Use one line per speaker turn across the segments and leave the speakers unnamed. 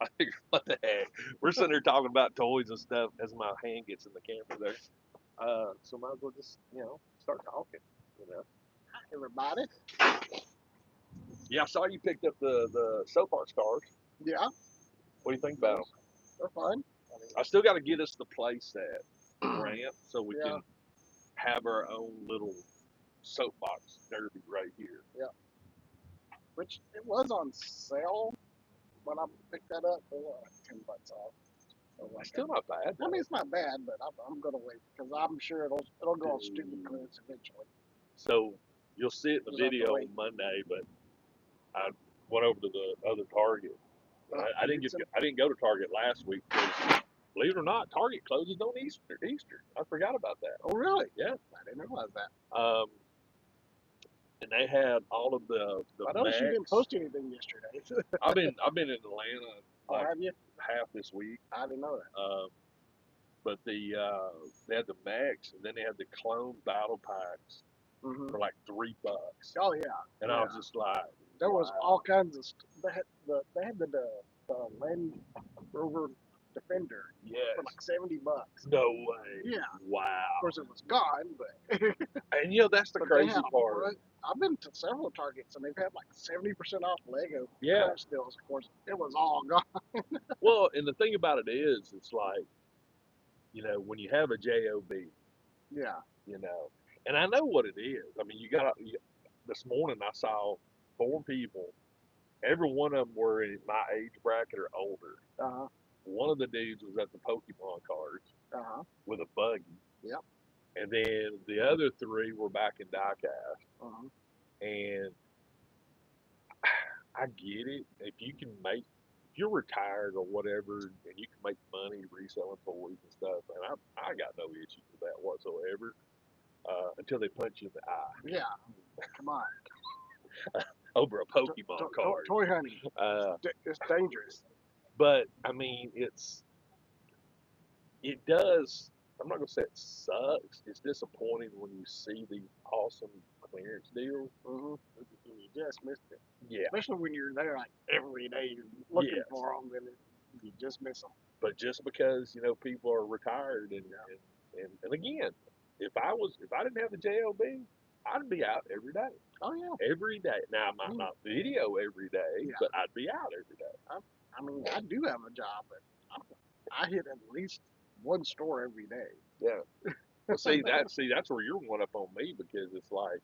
I think, what the heck? We're sitting there talking about toys and stuff as my hand gets in the camera there. So might as well just, start talking,
Hi, everybody.
Yeah, I saw you picked up the soap art cars.
Yeah,
What do you think about them?
they're fun.
I still got to get us the play set ramp so we
Yeah.
can have our own little soapbox derby right here.
Yeah. Which it was on sale when I picked that up for like $10 off. So like,
Still not bad.
I mean, it's not bad, but I'm gonna wait because I'm sure it'll go on stupid clearance eventually.
So you'll see it in the
Just have to
video on
wait.
Monday, but I went over to the other Target. I didn't go to Target last week because, believe it or not, Target closes on Easter. I forgot about that.
Oh really?
Yeah.
I didn't realize that.
And they had all of the
I noticed you didn't
Macs.
post anything yesterday.
I've been in Atlanta
Oh, have you?
half this week.
I didn't know that.
But they had the Macs, and then they had the clone battle packs
Hmm.
for like $3.
Oh yeah.
And I was just like,
There was
wow.
all kinds of. They had the Land Rover Defender for like $70.
No way.
Yeah.
Wow.
Of course, it was gone, but
And that's the
but
crazy part.
I've been to several Targets and they've had like 70% off Lego
Yeah.
car stills. Of course, it was all gone.
Well, and the thing about it is, it's like, when you have a job,
Yeah.
and I know what it is. I mean, this morning I saw 4 people. Every one of them were in my age bracket or older.
Uh huh.
One of the dudes was at the Pokemon cards
Uh huh.
with a buggy.
Yep.
And then the other 3 were back in diecast.
Uh huh.
And I get it. If you're retired or whatever, and you can make money reselling toys and stuff, and I got no issue with that whatsoever, until they punch you in the eye
Yeah. Come on.
over a Pokemon card.
Toy hunting. It's dangerous.
But I mean, it does. I'm not gonna say it sucks. It's disappointing when you see these awesome clearance deals.
Mm-hmm. You just missed it.
Yeah.
Especially when you're there like every day looking
Yes.
for them, and you just miss them.
But just because people are retired, and again, if I didn't have the job, I'd be out every day.
Oh yeah.
Every day. Now I might not video every day,
Yeah.
but I'd be out every day.
I mean, I do have a job, but I hit at least one store every day.
Yeah. Well, that's where you're one up on me, because it's like,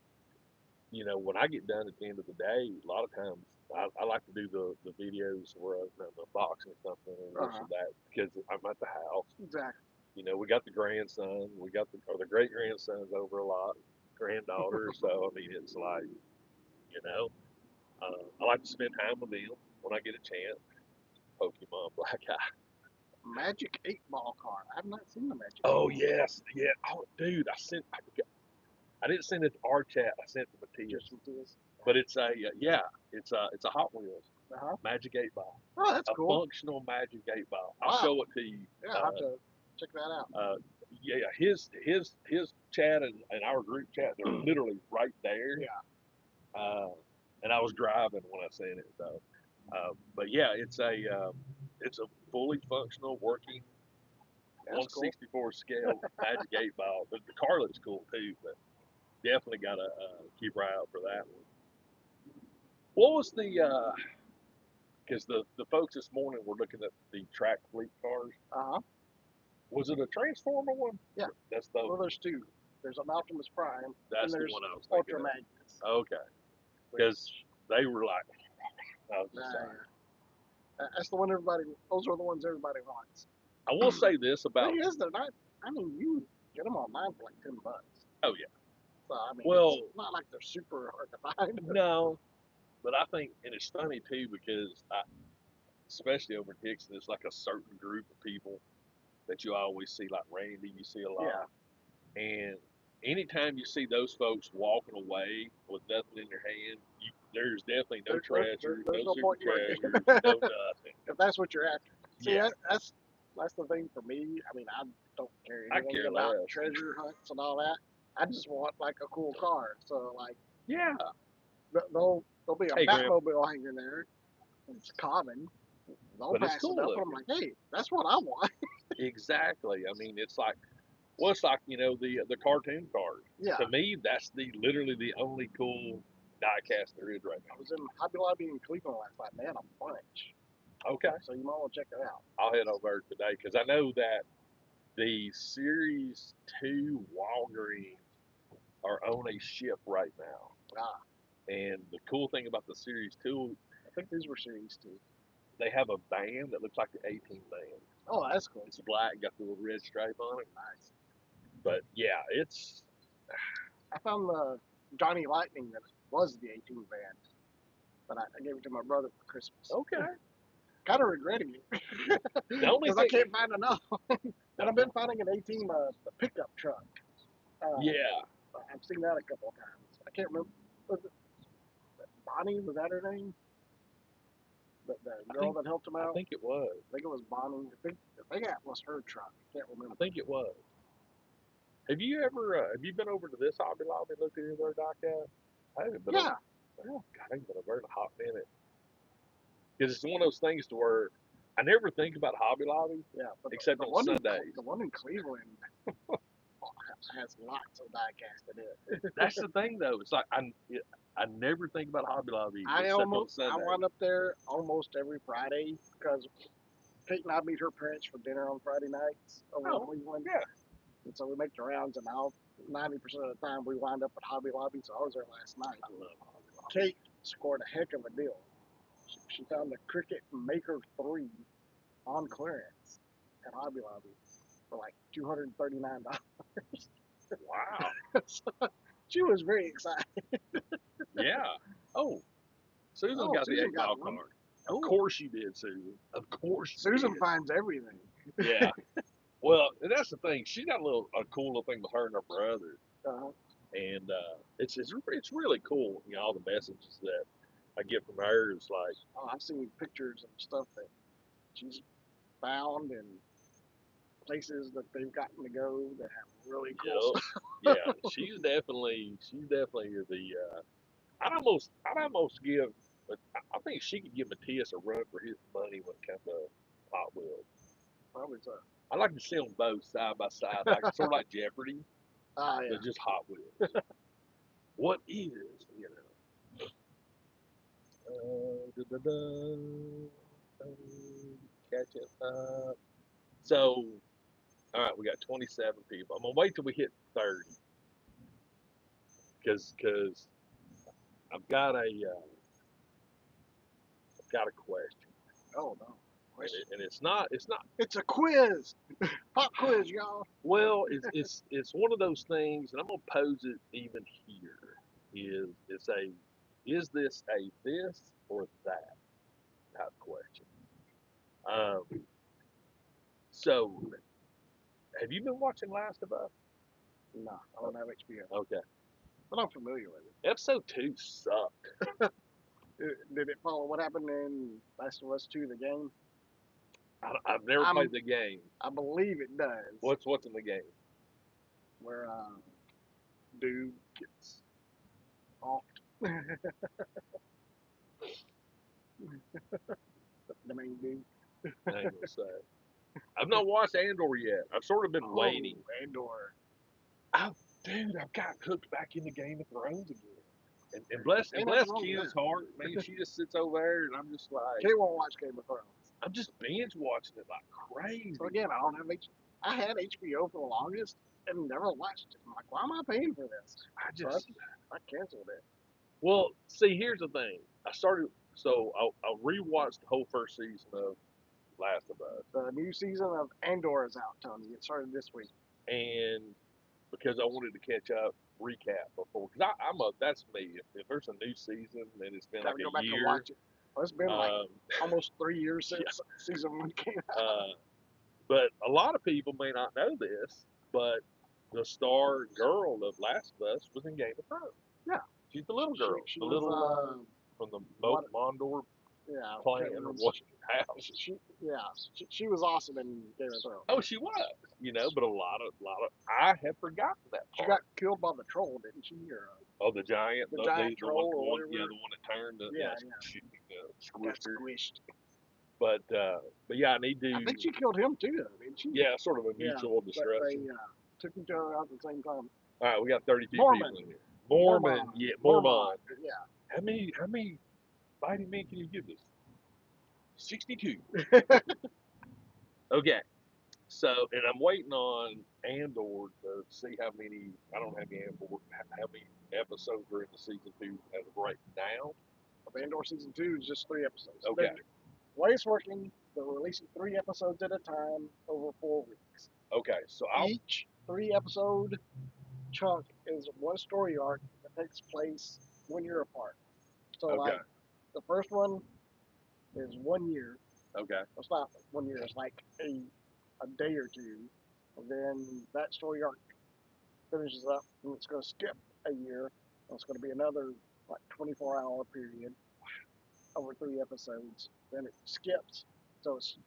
when I get done at the end of the day, a lot of times I like to do the videos where I'm unboxing something and this or that, because I'm at the house.
Exactly.
We got the grandson, the great grandsons over a lot, granddaughter. So I mean, it's like, I like to spend time with them when I get a chance. Pokemon Black Eye.
Magic 8-ball card. I've not seen the Magic.
Oh yes, yeah. Oh dude, I didn't send it to our chat. I sent it to Matthias. But it's it's a Hot Wheels Magic 8-ball.
Oh, that's cool.
Functional Magic 8-ball. I'll show it to you.
Yeah, I'll have to check that out.
Yeah, his chat and our group chat, they're literally right there.
Yeah.
And I was driving when I seen it, so. But yeah, it's a fully functional working 1/64 scale Magic 8-ball. But the car looks cool too. But definitely gotta keep our eye out for that one. What was because the folks this morning were looking at the track fleet cars.
Uh huh.
Was it a Transformer one?
Yeah. Well, there's 2. There's an Optimus Prime.
That's
and there's
the one I was
Ultra
thinking
Magnus.
Okay. Because they were like, I was just
that's the one everybody. Those are the ones everybody wants.
I will say this about.
Thing is, they're not. I mean, you get them online for like $10.
Oh yeah.
So I mean,
well,
it's not like they're super hard to find.
No, but I think, and it's funny too, because especially over in Dixon, it's like a certain group of people that you always see, like Randy, you see a lot. Yeah. And anytime you see those folks walking away with nothing in their hand, there's definitely no treasure,
there's
no
point
treasures, no nothing.
If that's what you're after. See, that's the thing for me. I mean, I don't care anything about treasure hunts and all that. I just want like a cool car. So like,
yeah,
there'll be a Batmobile hanging there. It's common. They'll pass it up, and I'm like, hey, that's what I want.
Exactly. I mean, it's like, well, it's like, the cartoon cars.
Yeah.
To me, that's literally the only cool diecast there is right now.
I was in Hobby Lobby in Cleveland last night. They had a bunch.
Okay.
So you might want to check it out.
I'll head over today because I know that the Series 2 Walgreens are on a ship right now.
Ah.
And the cool thing about the Series 2,
I think these were Series 2.
they have a band that looks like the 18 band.
Oh, that's cool.
It's black, got the little red stripe on it.
Nice.
But yeah, it's.
I found the Johnny Lightning that was the 18 band, but I gave it to my brother for Christmas.
Okay.
Kind of regretting it because I can't find enough. And I've been finding an 18 the pickup truck.
Yeah.
I've seen that a couple of times. I can't remember. Was it Bonnie? Was that her name? The girl that helped him out?
I think it was.
I think it was Bonnie. I think that was her truck. I can't remember.
I think it was. Have you been over to this Hobby Lobby and looked at any of their diecast? I haven't been.
Yeah.
God, I haven't been over in a hot minute. Because it's one of those things to where I never think about Hobby Lobby.
Yeah.
Except on Sundays.
The one in Cleveland has lots of diecast in it.
That's the thing, though. It's like I never think about Hobby Lobby except on Sundays.
I wind up there almost every Friday because Kate and I meet her parents for dinner on Friday nights over in Cleveland.
Yeah.
And so we make the rounds, and 90% of the time we wind up at Hobby Lobby. So I was there last night.
I love Hobby Lobby.
Kate scored a heck of a deal. She found the Cricket Maker 3 on clearance at Hobby Lobby for like $239.
Wow.
So she was very excited.
Yeah. Oh, Susan got the 8-ball card. Of course you did, Susan. Of course you
Susan
did.
finds everything.
Yeah. Well, that's the thing. She got a cool little thing with her and her brother.
Uh-huh.
And it's really cool. All the messages that I get from her is like.
Oh, I've seen pictures and stuff that she's found and places that they've gotten to go that have really cool stuff.
Yeah, she's definitely the. I'd almost give. I think she could give Matthias a run for his money when it comes to Hot Wheels.
Probably so.
I like to see them both side by side, like sort of like Jeopardy,
yeah.
but just Hot Wheels. What is, catching up. So, all right, we got 27 people. I'm gonna wait till we hit 30, because I've got a question.
Oh no.
And it's not.
It's a quiz. Pop quiz, y'all.
Well, it's one of those things, and I'm gonna pose it even here. Is this a this or that type question? So, have you been watching Last of Us?
No, I don't have HBO.
Okay.
But I'm familiar with it.
Episode 2 sucked.
Did it follow what happened in Last of Us 2, the game?
I've never played the game.
I believe it does.
What's in the game?
Where dude gets offed. The main dude.
I ain't gonna say. I've not watched Andor yet. I've sort of been waiting.
Andor.
Dude, I've got hooked back into Game of Thrones again. And bless Kim's heart, man. She just sits over there, and I'm just like.
Kay won't watch Game of Thrones.
I'm just binge watching it like crazy.
So again, I don't have I had HBO for the longest and never watched it. I'm like, why am I paying for this? I canceled it.
Well, see, here's the thing. I rewatched the whole first season of Last of Us.
The new season of Andor is out, Tony. It started this week.
And because I wanted to catch up, recap before, because that's me. If there's a new season and it's been like
go
a
back
year.
And watch it. Well, it's been like almost 3 years since season 1 came out.
But a lot of people may not know this, but the star girl of Last of Us was in Game of Thrones.
Yeah.
She's the little girl.
She
the
was,
little from the Mondor clan or what house.
She was awesome in Game of Thrones.
Oh, she was. But a lot of I have forgotten that part.
She got killed by the troll, didn't she? Or,
the giant,
the giant troll,
the
or
one,
whatever.
the one that turned.
She
squished her.
Squished.
But yeah, I need to.
I think she killed him too, though, didn't she?
Yeah, sort of a
Yeah,
mutual
but they
destruction.
took each other out at the same time.
All right, we got 32
Mormon.
people in here. Mormon, yeah, Mormon.
Yeah.
How many fighting men can you give us? 62. Okay. So, and I'm waiting on Andor to see how many. I don't have any Andor. How many episodes are in the season 2 as of right now?
Of Andor season 2 is just 3 episodes.
Okay.
The way it's working, they're releasing 3 episodes at a time over 4 weeks.
Okay. So
each 3 episode chunk is one story arc that takes place 1 year apart. So
okay.
like the first one is 1 year.
Okay.
It's not 1 year. It's like a day or two. And then that story arc finishes up, and it's going to skip a year. And it's going to be another like 24-hour period over 3 episodes. Then it skips. So it's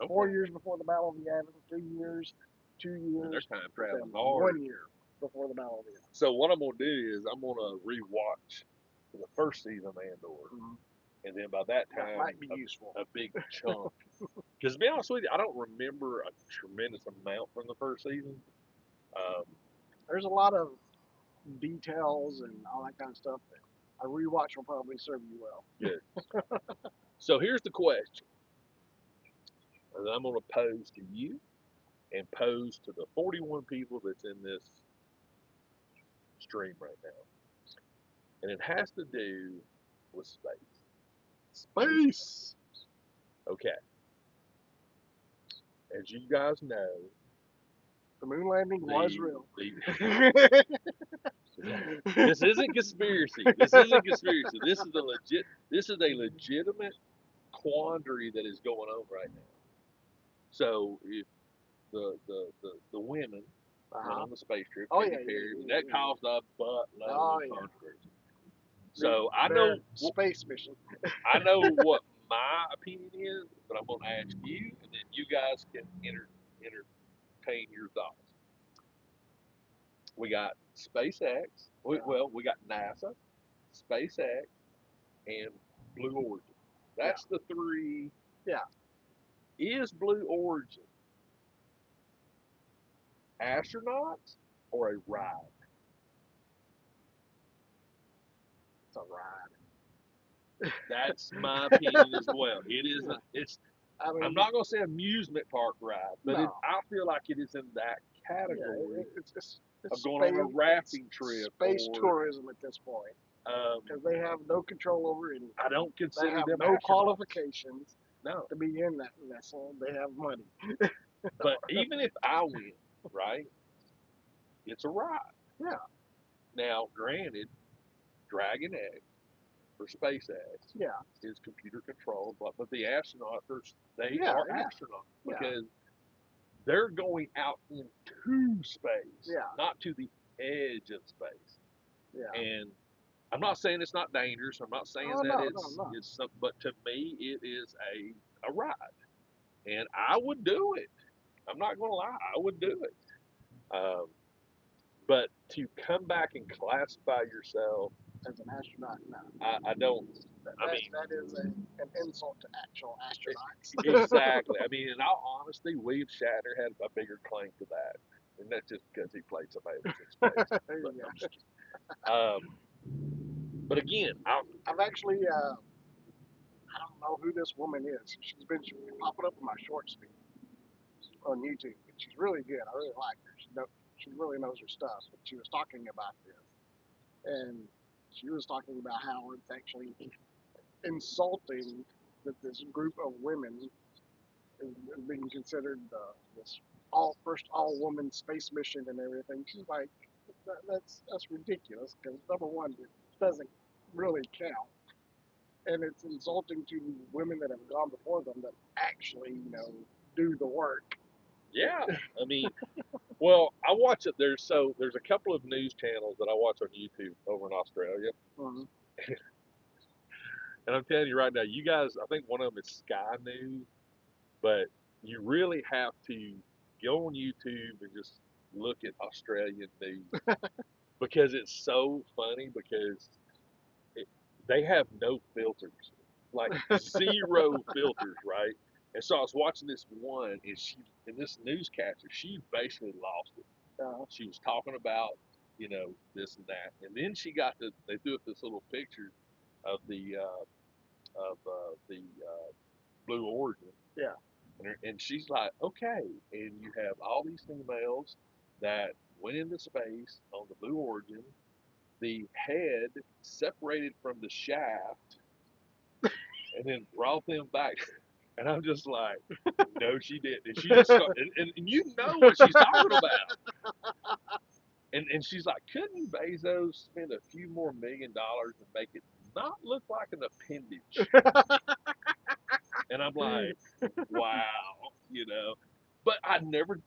4 years before the Battle of Yavin, 3 years, 2 years,
they're time traveling hard.
1 year before the Battle of Yavin.
So what I'm gonna do is I'm gonna rewatch the first season of Andor, and then by that time,
that might be useful.
A big chunk. Because to be honest with you, I don't remember a tremendous amount from the first season.
There's a lot of details and all that kind of stuff that a rewatch will probably serve you well.
Good. So here's the question that I'm going to pose to you and pose to the 41 people that's in this stream right now. And it has to do with space.
Space!
Okay. As you guys know,
the moon landing was real.
This isn't conspiracy. This isn't conspiracy. This is a legitimate quandary that is going on right now. So if the women went on the space trip, Katy Perry, that caused a buttload of controversy. So I know
space mission.
I know what my opinion is, but I'm going to ask you, and then you guys can entertain your thoughts. We got SpaceX. We got NASA, SpaceX, and Blue Origin. That's the three.
Yeah.
Is Blue Origin astronauts or a ride?
It's a ride.
That's my opinion as well. It is. I'm not going to say amusement park ride, but I feel like it is in that category
it's
of going on a rafting trip.
Space tourism at this point. Because they have no control over anything.
I don't consider
they have
them
no
astronauts.
qualifications
No.
to be in that vessel. They have money.
But even if I win, right, it's a ride.
Yeah.
Now, granted, Dragon X for SpaceX is computer controlled, but the astronauts are astronauts because they're going out into space, not to the edge of space.
Yeah.
And I'm not saying it's not dangerous. I'm not saying it's something, but to me, it is a ride, and I would do it. I'm not going to lie, I would do it. But to come back and classify yourself
as an astronaut, no.
I don't.
That is an insult to actual astronauts.
Exactly. I mean, in all honesty, William Shatner had a bigger claim to that, and that's just because he played somebody that was in space. But, I'm just kidding. But again,
I've actually, I don't know who this woman is. She's been popping up in my shorts feed on YouTube, and she's really good. I really like her. She really knows her stuff. But she was talking about this, and she was talking about how it's actually insulting that this group of women is being considered this first all woman space mission and everything. She's like, that's ridiculous because number one, it doesn't really count, and it's insulting to women that have gone before them that actually do the work.
Yeah, I mean, well, I watch it. There's a couple of news channels that I watch on YouTube over in Australia.
Mm-hmm.
And I'm telling you right now, you guys, I think one of them is Sky News, but you really have to go on YouTube and just look at Australian news because it's so funny because they have no filters. like zero filters, right? And so I was watching this one, and this newscaster, she basically lost it. She was talking about, this and that, and then they threw up this little picture of the Blue Origin.
Yeah.
And she's like, okay, and you have all these females that went into space on the Blue Origin. The head separated from the shaft and then brought them back. And I'm just like, no, she didn't. And she just started, and you know what she's talking about. And she's like, couldn't Bezos spend a few more $1 million and make it not look like an appendage? And I'm like, wow. But I never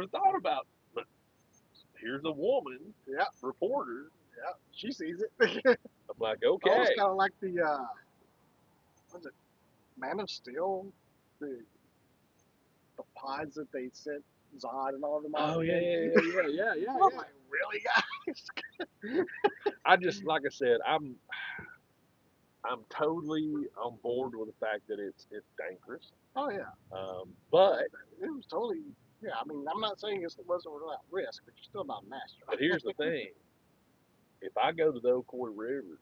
thought about. But here's a woman,
Yeah.
reporter.
Yeah. She sees it.
I'm like, okay.
Almost kind of like the was it Man of Steel, the pods that they sent Zod and all of them out.
Oh yeah.
I was like, really, guys?
I just, like I said, I'm totally on board with the fact that it's dangerous.
Oh yeah.
But
it was totally. Yeah, I mean, I'm not saying it wasn't without risk, but you're still not a master.
But here's the thing: if I go to the Ocoee River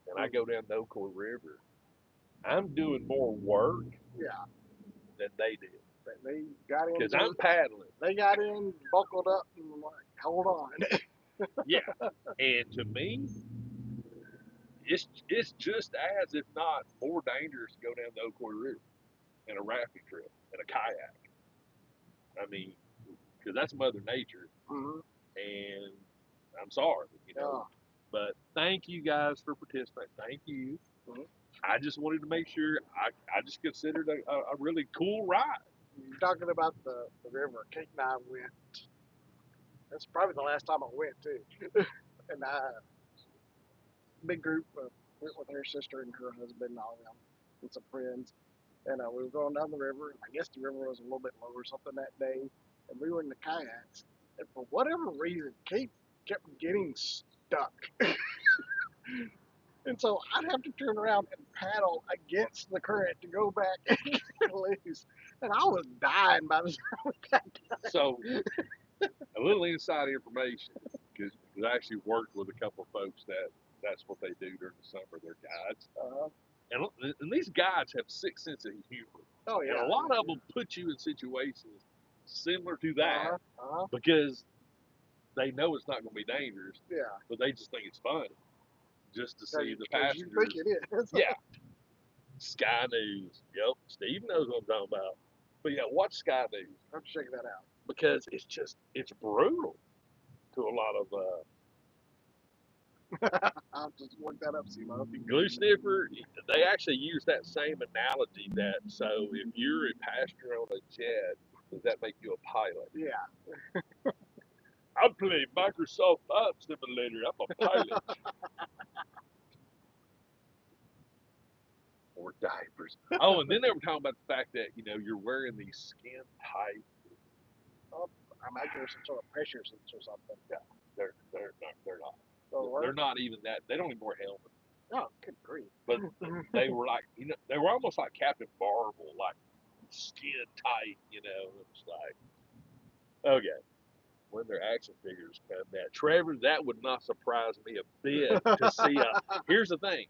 and I go down the Ocoee River, I'm doing more work.
Yeah.
Than they did.
They got in
because I'm paddling.
They got in, buckled up, and like, hold on.
Yeah, and to me, it's just as, if not more dangerous to go down the Ocoee River in a rafting trip in a kayak. I mean, because that's Mother Nature, and I'm sorry. But thank you guys for participating. Thank you. I just wanted to make sure I just considered a really cool ride.
You're talking about the river. Kate and I went. That's probably the last time I went too. And big group went with her sister and her husband and all them and some friends. And we were going down the river. I guess the river was a little bit low or something that day. And we were in the kayaks. And for whatever reason, Kate kept getting stuck. And so I'd have to turn around and paddle against the current to go back and get loose. And I was dying by the time we got done.
So, a little inside information, because I actually worked with a couple of folks that's what they do during the summer. They're guides. And these guides have a sick sense of humor.
Oh, yeah.
And a lot of them put you in situations similar to that because they know it's not going to be dangerous.
Yeah.
But they just think it's funny just to see the passengers.
You think it is.
Yeah. Sky News. Yep. Steve knows what I'm talking about. But yeah, watch Sky News.
I'm checking that out.
Because it's brutal to a lot of
I'll just look that up, CeeLo.
glue sniffer. They actually use that same analogy that, so if you're a passenger on a jet, does that make you a pilot?
Yeah.
I play Microsoft Flight Simulator. I'm a pilot. Or diapers. Oh, and then they were talking about the fact that you're wearing these skin tight.
I imagine there's some sort of pressure suits or something.
Yeah, they're not.
Oh,
they're not even that. They don't even wear helmets.
Oh, good grief.
But they were like, they were almost like Captain Marvel, like skin tight. It's like, okay. When their action figures come out, Trevor, that would not surprise me a bit to see here's the thing.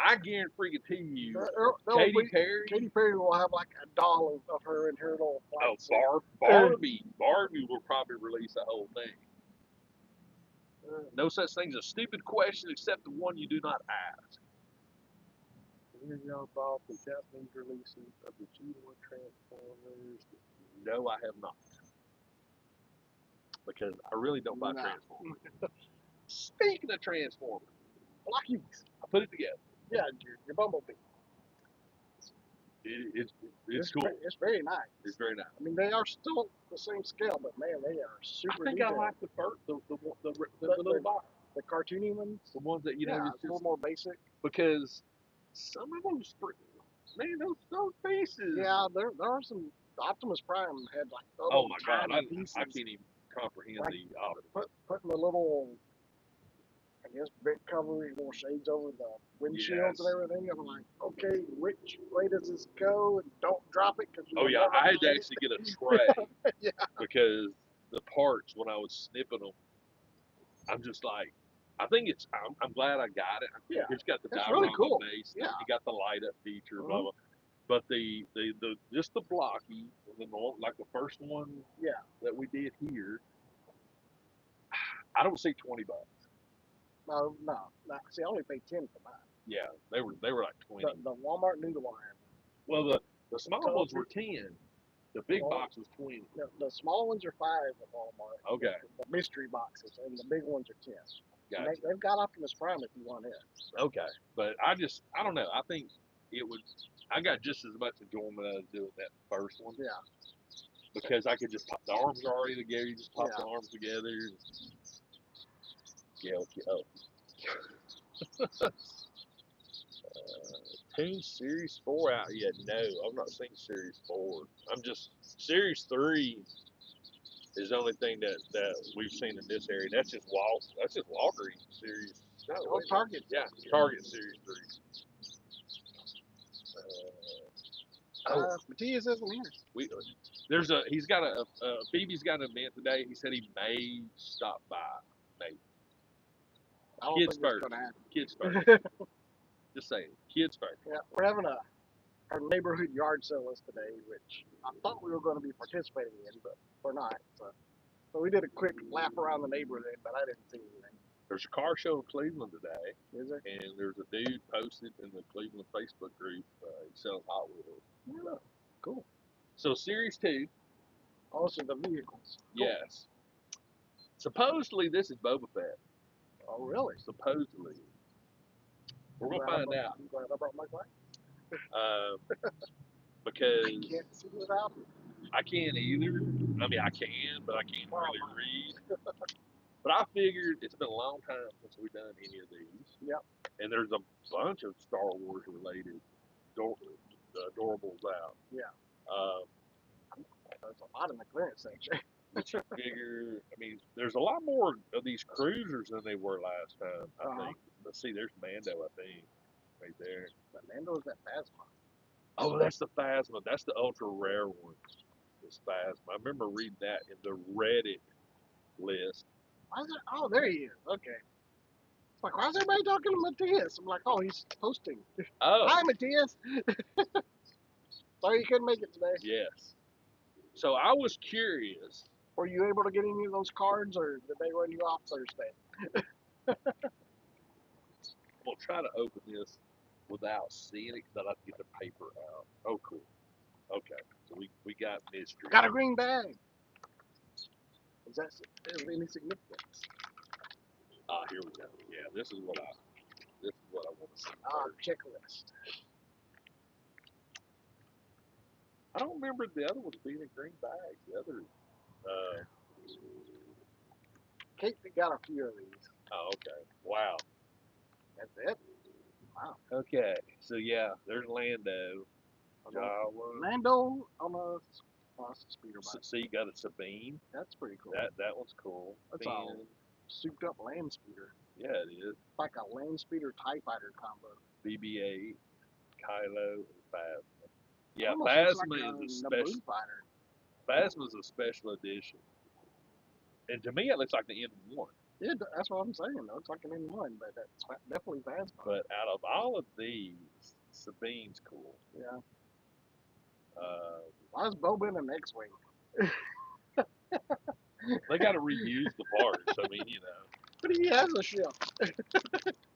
I guarantee you, Katy
Perry will have like a doll of her in her little flight suit.
Barbie will probably release the whole thing. No such thing as a stupid question except the one you do not ask. Have y'all bought the Japanese releases of the G1 Transformers? No, I have not. Because I really don't buy Transformers. Speaking of Transformers,
Blockies.
I put it together.
Yeah, your Bumblebee.
It's cool.
It's very nice.
It's very nice.
I mean, they are still the same scale, but man, they are super.
I think
detailed.
I like the first, the little box.
The cartoony ones.
The ones that
it's a little more basic.
Because some of them, man, those pieces.
Yeah, there are some. Optimus Prime had like
oh my god, I
pieces.
can't even comprehend
like
the
putting the little, I His big cover, more shades over the windshields
Yes.
and everything. I'm like, okay, which way does this go? And don't drop it because
Oh
you'll
yeah,
never
I had to
find
actually get a tray
it. Yeah.
because the parts when I was snipping them, I'm just like, I think it's. I'm glad I got it.
Yeah.
It's got the
That's
diorama
really cool.
base.
Yeah.
It got the light up feature, blah
Mhm.
blah. But the just the blocky, and then like the first one
Yeah.
that we did here, I don't see $20.
No. See, I only paid 10 for mine.
Yeah, they were like 20.
The Walmart noodle iron.
Well, the small ones were 10. The big
Well,
box was 20.
The small ones are 5 at Walmart.
Okay,
The mystery boxes, and the big ones are 10.
gotcha.
They've got Optimus Prime if you want it.
Okay, but I don't know. I think it would. I got just as much enjoyment out of doing that first one.
Yeah.
Because I could just pop the arms are already together. You just pop
Yeah.
the arms together. Yeah, okay. Oh. Toon Series 4 out yet? No, I've not seen Series 4. I'm just Series 3 is the only thing that we've seen in this area. That's just Walker Series. No,
Oh, Target.
Yeah, Target Series 3.
Matias isn't here.
He's got Phoebe's got an event today. He said he may stop by. Maybe.
I don't
Kids
think
first.
it's gonna happen.
Kids first. Just saying. Kids first.
Yeah, we're having our neighborhood yard sale is today, which I thought we were going to be participating in, but we're not. So we did a quick lap around the neighborhood, but I didn't see anything.
There's a car show in Cleveland today,
Is there?
and there's a dude posted in the Cleveland Facebook group. He sells Hot Wheels.
Yeah, cool.
So Series 2,
Also the vehicles. Cool.
yes. Supposedly this is Boba Fett.
Oh, really?
Supposedly. We're going to find out.
I'm glad I brought my glass.
Because
I can't see without it.
I can't either. I mean, I can, but I can't really read. But I figured it's been a long time since we've done any of these.
Yep.
And there's a bunch of Star Wars related adorables out.
Yeah. There's a lot in the clearance section.
Which you figure, I mean, there's a lot more of these cruisers than they were last time, I think. Let's see, there's Mando, I think, right there.
But Mando's that Phasma.
Oh, that's the Phasma. That's the ultra rare one. This Phasma. I remember reading that in the Reddit list.
Why is it? Oh, there he is. Okay. It's like, why is everybody talking to Matias? I'm like, oh, he's hosting.
Oh.
Hi, Matias. Sorry you couldn't make it today.
Yes. So I was curious.
Were you able to get any of those cards, or did they run you off Thursday?
I'm going to try to open this without seeing it because I like to get the paper out. Oh, cool. Okay. So we got mystery.
Got a green bag. Is that any significance?
Here we go. Yeah, this is what I want to see.
Checklist.
I don't remember the other ones being in green bags. The other.
Kate got a few of these.
Oh, okay. Wow.
That's it. Wow.
Okay. So yeah, there's Lando. Jawa.
Lando on a speeder bike.
So you got a Sabine.
That's pretty cool.
That one's cool.
That's all souped up land speeder.
Yeah, it is.
It's like a land speeder TIE fighter combo.
BB-8, Kylo, and Phasma. Yeah,
Phasma
Phasma is a special. Phasma's a special edition. And to me, it looks like the N1.
Yeah, that's what I'm saying. It looks like an N1, but that's definitely Phasma.
But out of all of these, Sabine's cool.
Yeah. Why is Boba in an X-Wing?
They got to reuse the parts. I mean, you know.
But he has a ship.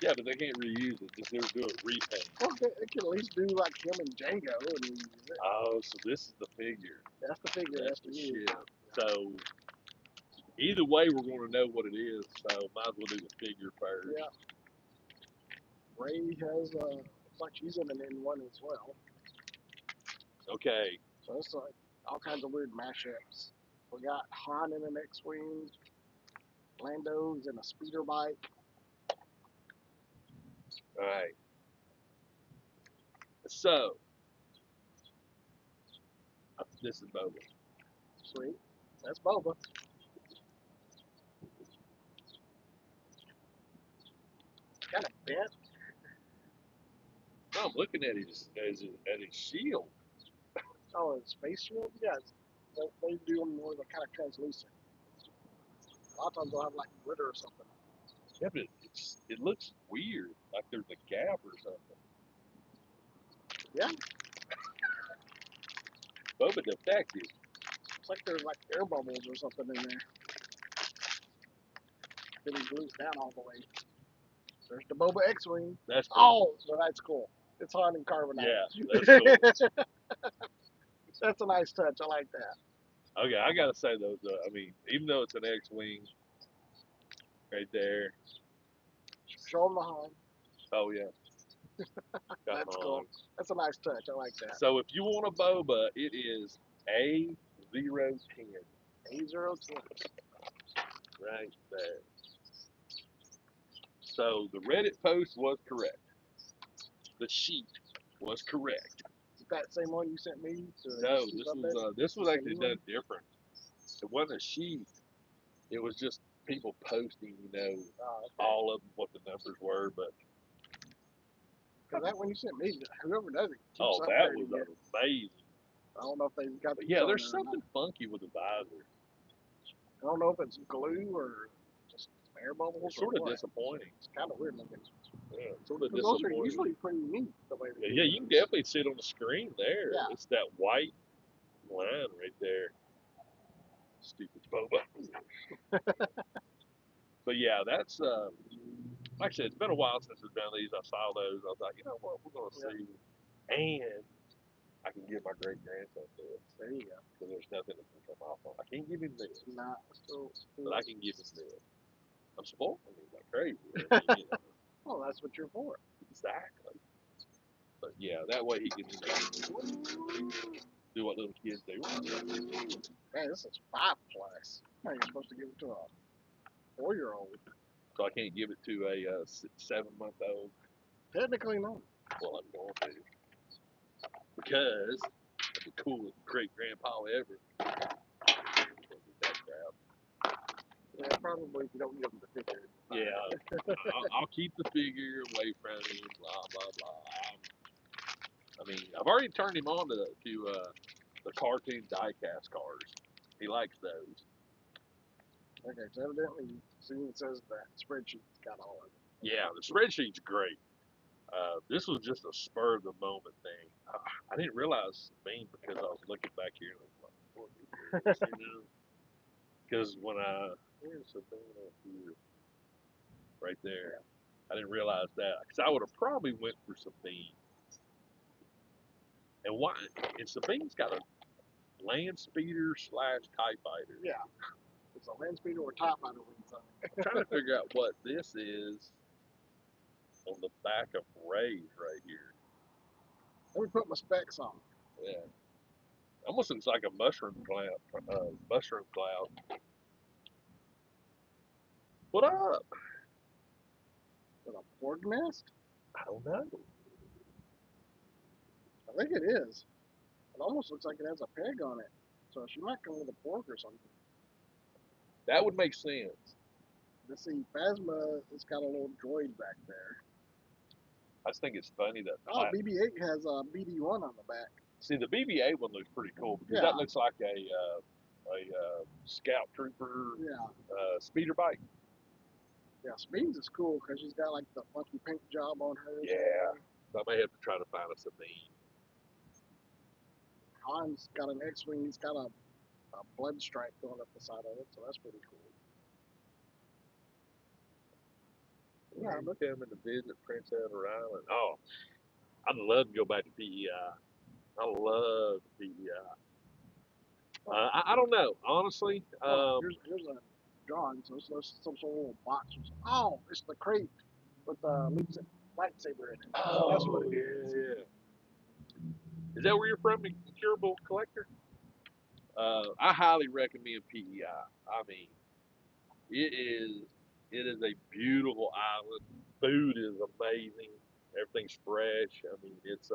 Yeah, but they can't reuse it. Just do a repaint.
Well, they can at least do like him and Django and reuse it.
Oh, so this is the figure.
That's the figure.
That's the ship. So either way, we're going to know what it is. So might as well do the figure first.
Yeah. Ray has looks like she's in an N1 as well.
Okay.
So it's like all kinds of weird mashups. We got Han in an X-Wing. Lando's in a speeder bike.
All right. So this is Boba.
Sweet. That's Boba. Yeah.
No, I'm looking at his shield.
Oh, it's face shield? Yeah. They do them more the kind of translucent. A lot of times they'll have like glitter or something.
Yeah, but it looks weird, like there's a gap or something.
Yeah.
Boba Detective.
It's like there's like air bubbles or something in there. Then he glues down all the way. There's the Boba X-Wing.
That's cool.
Oh, so that's cool. It's hot and carbonite.
Yeah, that's cool.
That's a nice touch. I like that.
Okay, I gotta say though, I mean, even though it's an X-wing right there.
Show them the Han.
Oh yeah, got
That's
Han.
cool. That's a nice touch. I like that.
So if you want a boba, it is A010
A010.
right there. So the Reddit post was correct. The sheet was correct.
Is that the same one you sent me?
No, this was actually done different. It wasn't a sheet. It was just people posting,
Okay.
all of what the numbers were. But
Because that one you sent me, whoever does it keeps
oh, that was
upgrading it.
amazing.
I don't know if they've got
But
these
yeah,
on
there's
there or not.
something funky with the visor.
I don't know if it's glue or just air bubbles.
It's sort
or
of
what.
disappointing.
It's kind of weird looking.
Yeah, sort of
Because those are
disappointing.
usually pretty neat the way they do
Yeah, you can
those.
definitely see it on the screen there.
Yeah.
It's that white line right there. Stupid boba. But yeah, that's like I said, it's been a while since I've done these. I saw those. I was like, you know what, we're gonna see, and I can give my great grandson this.
There you go.
Because there's nothing that can come off on. I can't give him this,
Not so.
but I can give him this. I'm spoiling him like crazy. I mean,
Well, that's what you're for.
exactly. But yeah, that way he can do what little kids do.
Man, this is 5 plus. How are you supposed to give it to a 4-year-old?
So I can't give it to a 7-month-old.
Technically, no.
Well, I'm going to because I'm the coolest great grandpa ever. That crap.
Yeah, probably if you don't give them the figure.
Yeah, I'll keep the figure away from him. Blah blah blah. I mean, I've already turned him on to the cartoon diecast cars. He likes those.
Okay, so evidently, soon it says that spreadsheet's got all of it.
Yeah, the spreadsheet's great. This was just a spur of the moment thing. I didn't realize Sabine because I was looking back here and I was like, what is this, Because when where's Sabine up here? Right there. I didn't realize that because I would have probably went for Sabine. And why? And Sabine's got a land speeder / TIE fighter.
Yeah. It's a land speeder or TIE fighter wings on it.
I'm trying to figure out what this is on the back of Ray's right here.
Let me put my specs on.
Yeah. Almost looks like a mushroom cloud. Mushroom cloud. What up?
With a porg nest?
I don't know.
I think it is. It almost looks like it has a peg on it. So she might come with a pork or something.
That would make sense.
Let's see, Phasma has got a little droid back there.
I just think it's funny that.
Oh, BB-8 has a BD-1 on the back.
See, the BB-8 one looks pretty cool because that looks like a scout trooper speeder bike.
Yeah, Sabine's is cool because she's got like the funky paint job on her.
Yeah. So I may have to try to find a Sabine.
Han's got an X-Wing. He's got a blood stripe going up the side of it, so that's pretty cool.
Yeah, I'm coming to visit Prince Edward Island. Oh, I'd love to go back to PEI. I love PEI. I don't know, honestly.
Here's a drawing, so it's some sort of little box. Oh, it's the crate with the lightsaber in it.
Oh,
That's what it is.
Yeah. Is that where you're from, Curable Collector? I highly recommend PEI. I mean, it is a beautiful island. Food is amazing. Everything's fresh. I mean, it's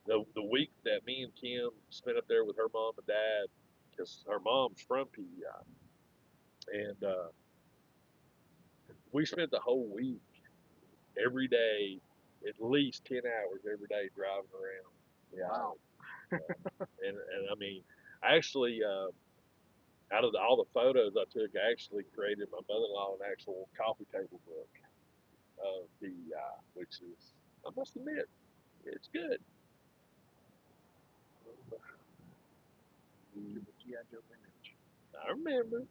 the week that me and Kim spent up there with her mom and dad, because her mom's from PEI, and we spent the whole week every day, at least 10 hours every day driving around the
Wow.
island. And I mean, I actually, out of all the photos I took, I actually created my mother-in-law an actual coffee table book of PEI, which is, I must admit, it's good.
You had your image.
I remember.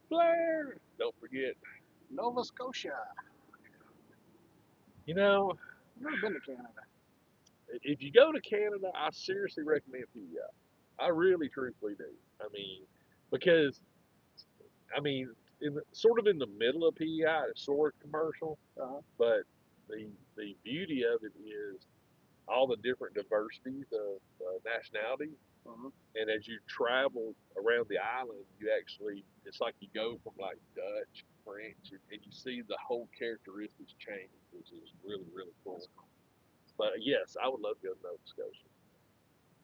Blair. Don't forget.
Nova Scotia.
You know,
I've never been to Canada.
if you go to Canada, I seriously recommend PEI. I really, truthfully do. I mean, because I mean, sort of in the middle of PEI, it's sort of commercial,
Uh-huh.
but the beauty of it is all the different diversities of nationalities.
Uh-huh.
And as you travel around the island, you actually, it's like you go from like Dutch, French, and you see the whole characteristics change, which is really, really cool. But yes, I would love to go to Nova Scotia.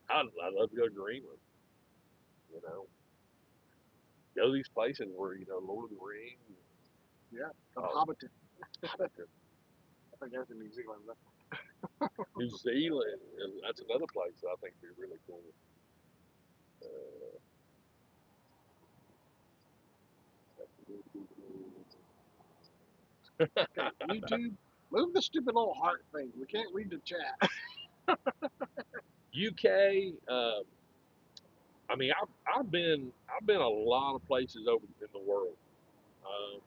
I'd love to go to Greenland, you know, go to these places where, Lord of the Rings,
Yeah. Go to
uh,
Hobbiton. I think that's in New Zealand.
New Zealand, that's another place that I think would be really cool. Uh,
Okay, YouTube, move the stupid little heart thing. We can't read the chat.
UK, I mean, I've been a lot of places over in the world. Um,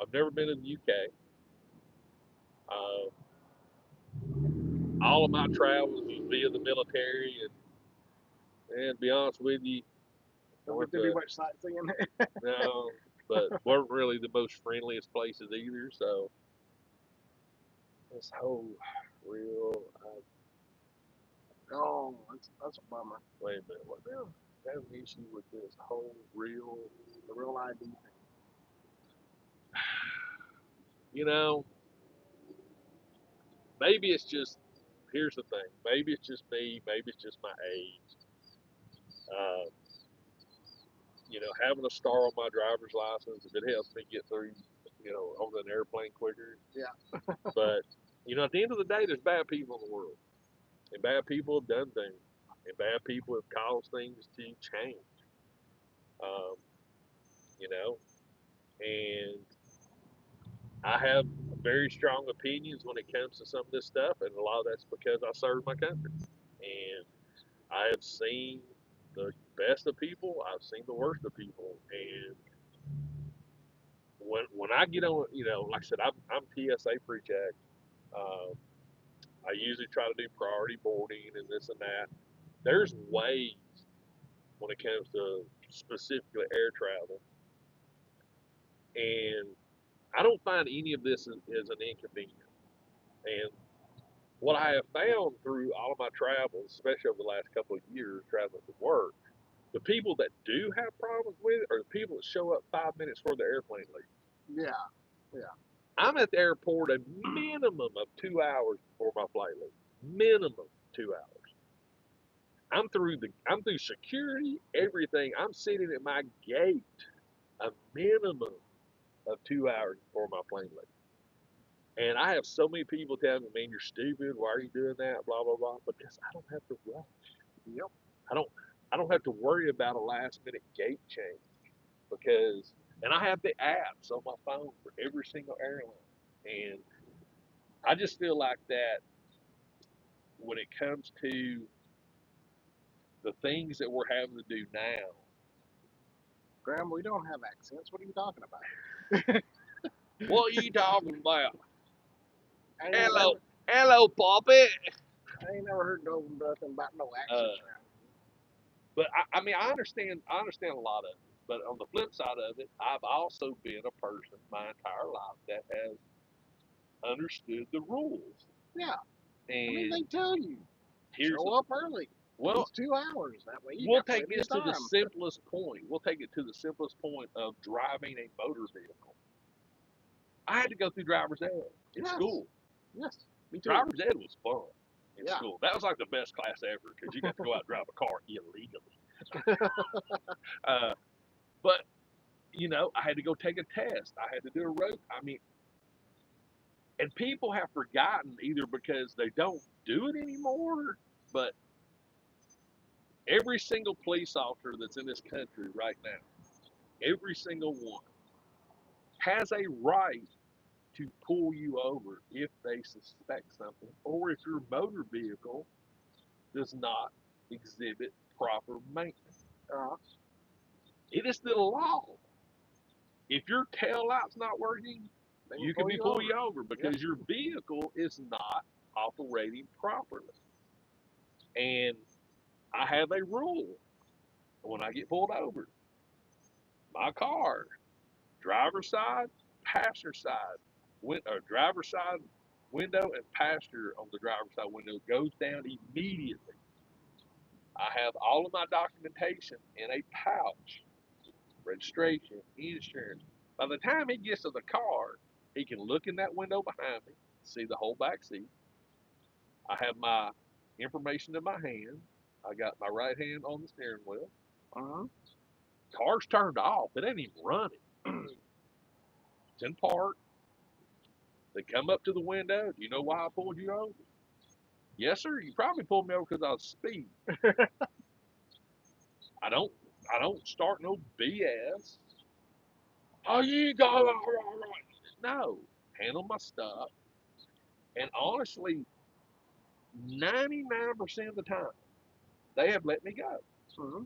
I've never been in the UK. All of my travels was via the military, and to be honest with you,
Don't
weren't
get to do
the
much sightseeing.
no, but weren't really the most friendliest places either. So this whole real,
Oh, that's a bummer.
wait a minute, what now? I have an issue with this whole real,
The real ID thing.
you know, maybe it's just. Here's the thing. Maybe it's just me. Maybe it's just my age. Uh, having a star on my driver's license, if it helps me get through, on an airplane quicker.
Yeah.
But, at the end of the day, there's bad people in the world. And bad people have done things. And bad people have caused things to change. Um, you know, and I have very strong opinions when it comes to some of this stuff. And a lot of that's because I served my country. And I have seen the best of people. I've seen the worst of people. And when I get on, like I said, I'm PSA pre-check. Um, I usually try to do priority boarding and this and that. There's ways when it comes to specifically air travel, and I don't find any of this is an inconvenience. And what I have found through all of my travels, especially over the last couple of years traveling to work, the people that do have problems with it are the people that show up 5 minutes before the airplane leaves.
Yeah. Yeah.
I'm at the airport a minimum of 2 hours before my flight leaves. Minimum 2 hours. I'm through security, everything. I'm sitting at my gate a minimum of 2 hours before my plane leaves. And I have so many people tell me, "Man, you're stupid. Why are you doing that?" Blah blah blah. Because I don't have to rush.
Yep.
I don't. I don't have to worry about a last minute gate change because, and I have the apps on my phone for every single airline, and I just feel like that when it comes to the things that we're having to do now.
Graham, we don't have accents. What are you talking about?
What are you talking about?
I ain't
Hello,
never,
hello, Poppy.
I ain't never heard nothing about no
Uh,
accents around
but I mean, I understand a lot of it. But on the flip side of it, I've also been a person my entire life that has understood the rules.
here. Yeah. I mean,
And
they tell you
here's
show
the
up early. At
well,
least 2 hours. That way you
we'll
got
take
plenty
this
of
to the
time.
simplest point. We'll take it to the simplest point of driving a motor vehicle. I had to go through driver's ed in
Yes.
school.
Yes. Me too.
Driver's ed was fun in
Yeah.
school. That was like the best class ever because you got to go out and drive a car illegally. But I had to go take a test. I had to do a road. I mean, And people have forgotten either because they don't do it anymore, but every single police officer that's in this country right now, every single one, has a right to pull you over if they suspect something or if your motor vehicle does not exhibit proper maintenance.
Uh,
It is the law. If your tail light's not working,
they
you
will
can be
pull
pulling
you
you
over.
over because your vehicle is not operating properly. And I have a rule when I get pulled over. My car, driver's side, passenger side, driver's side window and passenger on the driver's side window goes down immediately. I have all of my documentation in a pouch, registration, insurance. By the time he gets to the car, he can look in that window behind me, see the whole back seat. I have my information in my hand. I got my right hand on the steering wheel.
Uh-huh.
Car's turned off. It ain't even running. It's in park. They come up to the window. Do you know why I pulled you over? Yes, sir. You probably pulled me over because I was speeding. I don't. I don't start no BS. Oh, you got it. No. Handle my stuff. And honestly, 99% of the time, they have let me go.
Uh-huh.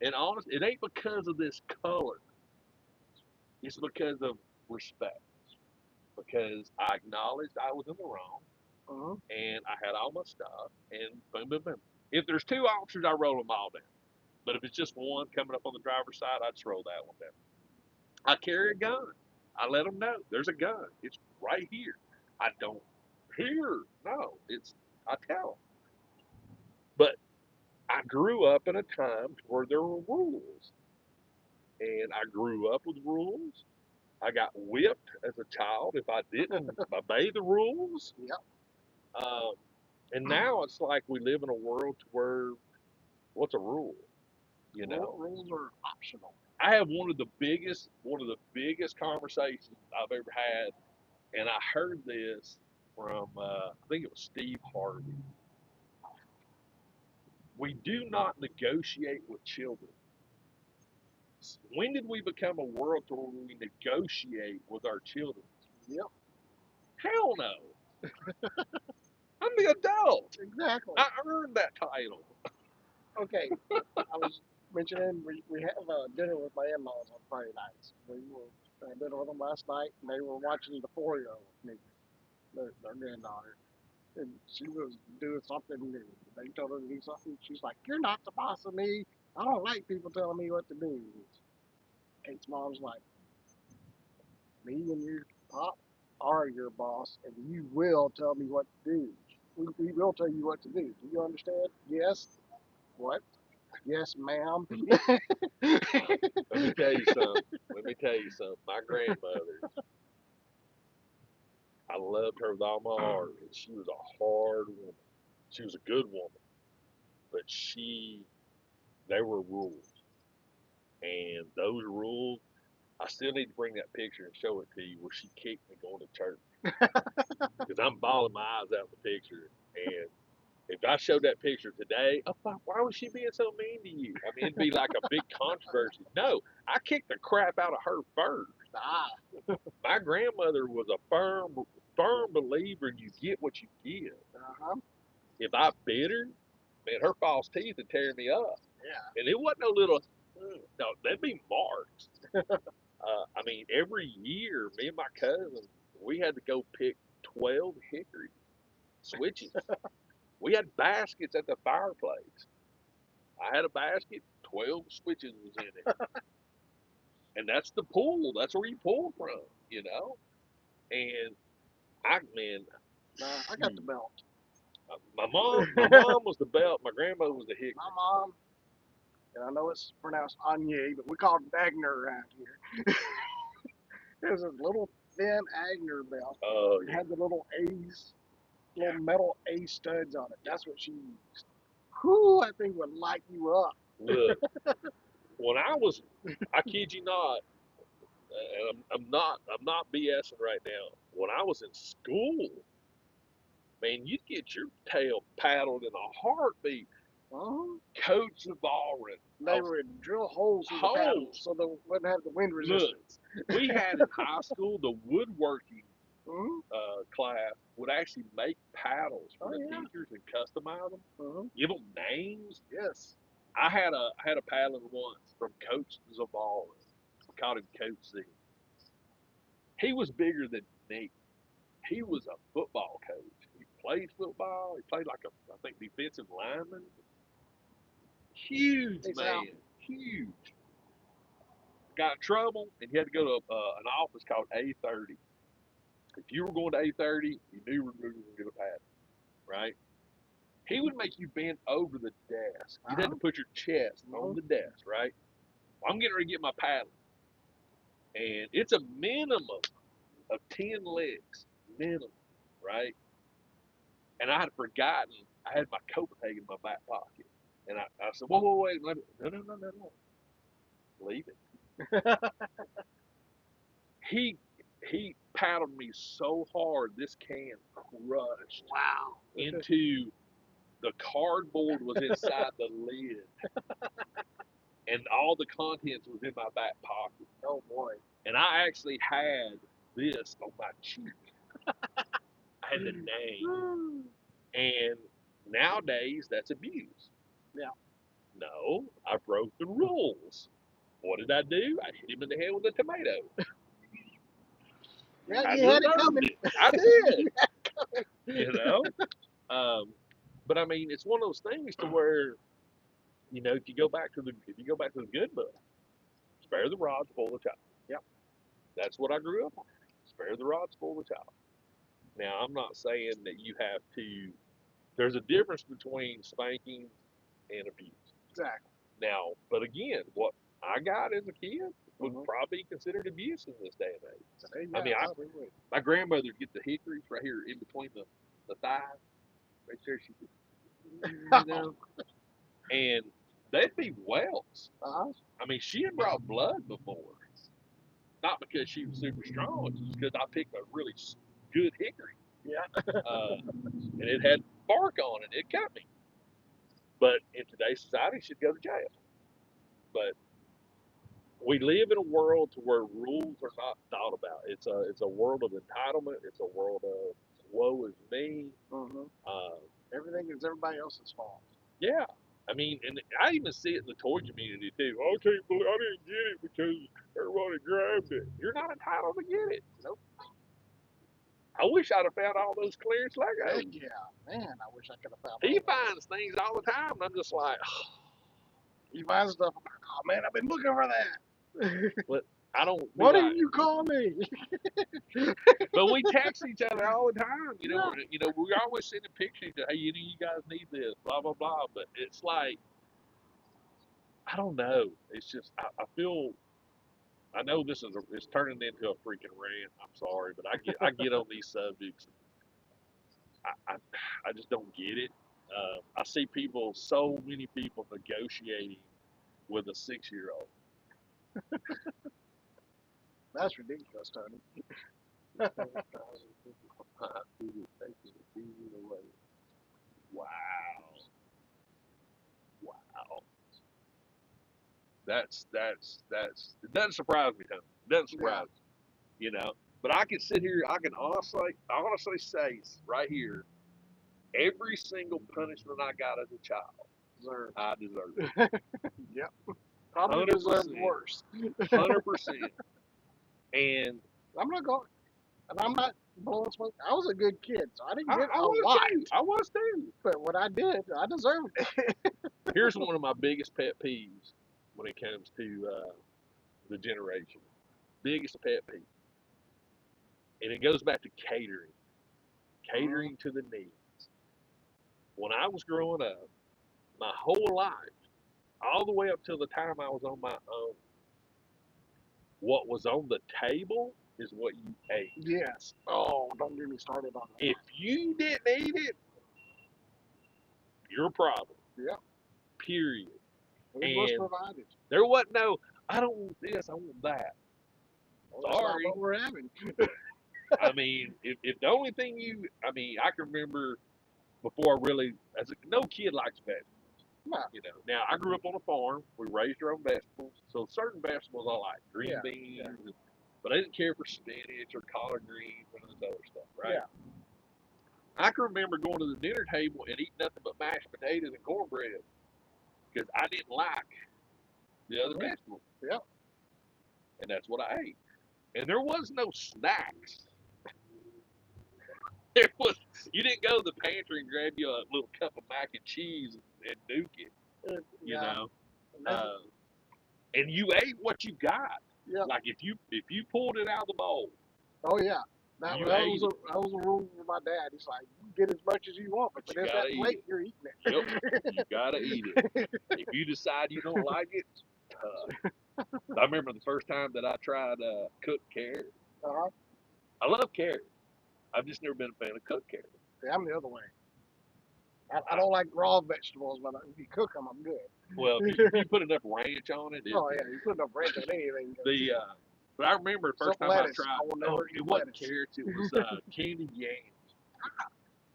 And honestly, it ain't because of this color. It's because of respect. Because I acknowledged I was in the wrong,
Uh-huh.
and I had all my stuff, and boom, boom, boom. If there's two officers, I roll them all down. But if it's just one coming up on the driver's side, I just roll that one down. I carry a gun. I let them know there's a gun. It's right here. I don't hear. No, it's I tell them. But I grew up in a time where there were rules, and I grew up with rules. I got whipped as a child if I didn't obey the rules.
Yep.
Um, and now it's like we live in a world where what's a rule? You know,
Rules are optional.
I have one of the biggest conversations I've ever had, and I heard this from I think it was Steve Harvey. We do not negotiate with children. When did we become a world where we negotiate with our children?
Yep.
Hell no. I'm the adult.
Exactly.
I earned that title.
Okay. I was mentioning we have dinner with my in-laws on Friday nights. We were at dinner with them last night, and they were watching the 4-year-old with me, their granddaughter. And she was doing something new. They told her to do something. She's like, "You're not the boss of me. I don't like people telling me what to do." Kate's mom's like, "Me and your pop are your boss, and you will tell me what to do. We will tell you what to do. Do you understand?" Yes. What? Yes, ma'am.
Let me tell you something. Let me tell you something. My grandmother, I loved her with all my heart, and she was a hard woman. She was a good woman, but there were rules, and those rules. I still need to bring that picture and show it to you where she kicked me going to church because I'm bawling my eyes out in the picture. And if I showed that picture today, oh, why was she being so mean to you? I mean, it'd be like a big controversy. No, I kicked the crap out of her first.
Ah,
My grandmother was a firm believer in you get what you give.
uh-huh.
If I bit her, man, her false teeth would tear me up.
Yeah.
And it wasn't no little, no, that'd be marks. I mean, every year, me and my cousin, we had to go pick 12 hickory switches. We had baskets at the fireplace. I had a basket, 12 switches was in it. And that's the pool. That's where you pull from, you know? And man,
I got the belt.
my mom was the belt. My grandmother was the hickory.
My mom, and I know it's pronounced Anye, but we call it Agner around here. There's a little thin Agner belt.
Oh,
It
yeah.
had the little A's, little metal A studs on it. That's what she used. Whew, that thing would light you up.
Look, when I kid you not, and I'm not BSing right now. When I was in school, man, you'd get your tail paddled in a heartbeat.
Uh-huh.
Coats of Allred.
They would drill holes in the paddles so they wouldn't have the wind
Look,
resistance.
we had in high school the woodworking
Mm-hmm.
class would actually make paddles for
Oh,
the
yeah.
teachers and customize them,
Mm-hmm.
give them names.
Yes.
I had a paddler once from Coach Zavala. We called him Coach Z. He was bigger than me. He was a football coach. He played football. He played like I think defensive lineman. Huge
He's
man,
out.
huge. Got in trouble and he had to go to an office called A30. If you were going to A30, you knew you were going to get a pad, right? He would make you bend over the desk. You'd have to put your chest on the desk, right? I'm getting ready to get my paddle, and it's a minimum of 10 legs, minimum, right? And I had forgotten I had my Copenhagen in my back pocket, and I said, whoa, wait, no, leave it. He he paddled me so hard this can crushed
Wow.
into the cardboard was inside the lid, and all the contents was in my back pocket.
Oh boy.
And I actually had this on my cheek. I had the name. And nowadays, that's abuse.
Yeah.
No, I broke the rules. What did I do? I hit him in the head with a tomato.
Yeah,
I
you had it
deserved
coming.
it. I did. You know? But I mean, it's one of those things to where, if you go back to the good book, spare the rod, spoil the child.
Yep.
That's what I grew up on. Spare the rod, spoil the child. Now, I'm not saying that you have to. There's a difference between spanking and abuse.
Exactly.
Now, but again, what I got as a kid would probably be considered abuse in this day and age.
Yeah,
I mean,
probably would.
my grandmother would get the hickories right here in between the thighs, right there. She could, and they'd be welts.
Uh-huh.
I mean, she had brought blood before, not because she was super strong, it's just because I picked a really good hickory.
Yeah.
And it had bark on it. It cut me. But in today's society, she'd go to jail. But we live in a world to where rules are not thought about. It's a world of entitlement. It's a world of woe is me.
Mm-hmm.
Uh,
Everything is everybody else's fault.
yeah, I mean, and I even see it in the toy community too. I can't believe I didn't get it because everybody grabbed it. You're not entitled to get it.
Nope.
I wish I'd have found all those clearance Legos.
Heck yeah, man! I wish I could have found.
He finds things all the time, and I'm just like,
he finds stuff. Oh man, I've been looking for that.
but I don't.
Why didn't you call me?
But we text each other all the time. We always sending pictures. Hey, you guys need this, blah blah blah. But it's like, I don't know. It's just I feel. I know it's turning into a freaking rant. I'm sorry, but I get on these subjects. I just don't get it. I see so many people negotiating with a 6-year-old.
That's ridiculous, Tony.
Wow. Wow. That's it doesn't surprise me, Tony. It doesn't surprise me. But I can sit here, I can honestly say right here, every single punishment I got as a child, I deserved it.
Yep. Probably deserved worse.
100%. And
I'm not going. And I'm not blowing smoke. I was a good kid, so I didn't get
I
a
was
lot.
too. I was too.
But what I did, I deserved it.
Here's one of my biggest pet peeves when it comes to the generation. Biggest pet peeve. And it goes back to catering. Catering to the needs. When I was growing up, my whole life, all the way up till the time I was on my own, what was on the table is what you ate.
Yes. Oh, don't get me started on that.
If you didn't eat it, your problem.
Yep.
Period.
It was provided.
There wasn't no, I don't want this, I want that.
Well, that's not
Sorry.
what we're having.
I mean, if the only thing I can remember before I really, no kid likes vegetables.
No.
Now I grew up on a farm. We raised our own vegetables, so certain vegetables I like, green
Yeah,
beans,
yeah.
but I didn't care for spinach or collard greens and this other stuff, right?
Yeah.
I can remember going to the dinner table and eating nothing but mashed potatoes and cornbread because I didn't like the other vegetables.
Yep.
And that's what I ate. And there was no snacks. There was you didn't go to the pantry and grab you a little cup of mac and cheese and duke it, you
Yeah.
know. And you ate what you got.
Yeah.
Like if you pulled it out of the bowl,
Oh yeah. That
you
was
ate
a rule with my dad. He's like, you get as much as you want, but
you
there's
gotta
that
eat
plate,
it.
you're eating it.
Yep, you gotta eat it. If you decide you don't like it, I remember the first time that I tried cooked carrot.
Uh-huh.
I love carrot. I've just never been a fan of cooked carrot.
Yeah, I'm the other way. I don't like raw vegetables, but if you cook them, I'm good.
Well, if you put enough ranch on it,
Oh yeah, you put enough ranch on anything.
But I remember the first
Some
time
lettuce.
I tried.
I will never eat
It wasn't
lettuce.
carrots. It was candied yams.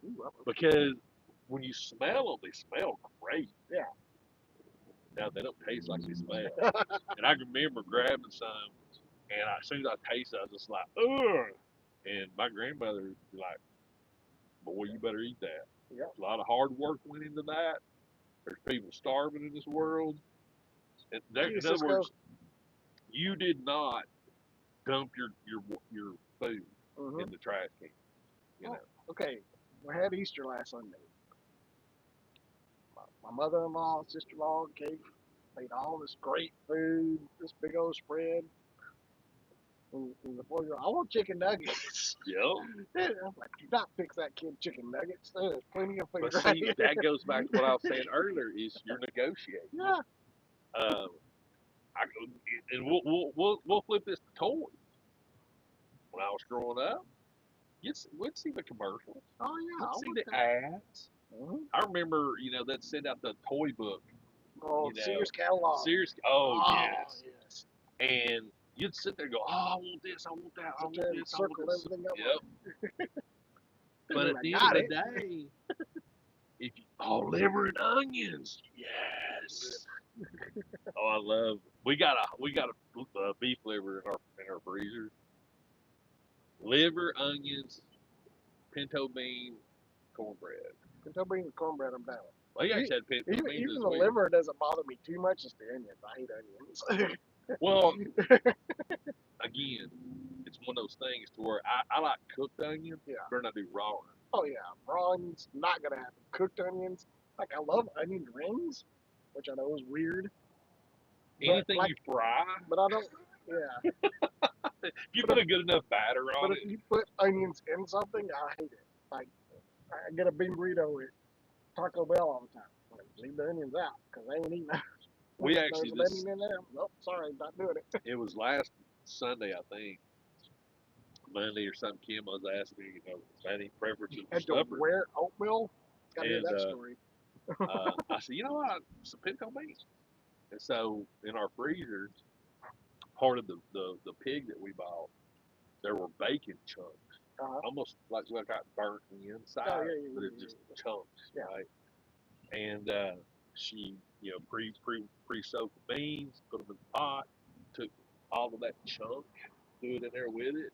Ooh,
Because when you smell them, they smell great.
Yeah.
Now they don't taste like they smell. And I can remember grabbing some, and as soon as I tasted it, I was just like, ugh. And my grandmother would be like, boy, you better eat that.
Yeah.
A lot of hard work went into that. There's people starving in this world. And in other words, you did not dump your food in the trash can. You know.
Okay, we had Easter last Sunday. My mother-in-law, sister-in-law, made all this great food, this big old spread. And the boy goes, I want chicken nuggets.
Yep.
I'm like, do not fix that kid chicken nuggets. There's plenty of food
But
right
see,
here.
that goes back to what I was saying earlier: is you're negotiating.
Yeah.
And we'll flip this to toys. When I was growing up, we'd see the commercials.
Oh yeah.
We'd see the ads.
Mm-hmm.
I remember, they'd send out the toy book.
Oh, Sears catalog.
Sears. Oh yes. And you'd sit there and go, oh, I want this, I want that, I want this, I want this. Yep. But at the end of the day, if you, liver and onions, yes. Oh, I love. We got a beef liver in our freezer. Liver, onions, pinto bean, cornbread.
Pinto bean and cornbread, I'm down.
Well, he actually had pinto beans
even
as
the
well.
liver doesn't bother me too much. It's the onions. I hate onions.
Well, again, it's one of those things to where I like cooked onions, better not do raw onions.
Oh yeah, raw onions not gonna happen. Cooked onions, like I love onion rings, which I know is weird.
Anything you fry,
but I don't. Yeah.
If you put a good enough batter on it.
But if you put onions in something, I hate it. Like I get a bean burrito at Taco Bell all the time. Like, leave the onions out because I ain't eating that.
We actually
there's an onion in there. Nope, sorry, not doing it.
It was last Sunday, I think. Monday or something. Kim was asking me, any preferences for supper.
Wear oatmeal. Gotta hear that story.
I said, some pinto beans. And so in our freezers, part of the pig that we bought, there were bacon chunks, almost like what got burnt on the inside, but it's just chunks, right? And she, pre-soaked the beans, put them in the pot, took all of that chunk, threw it in there with it.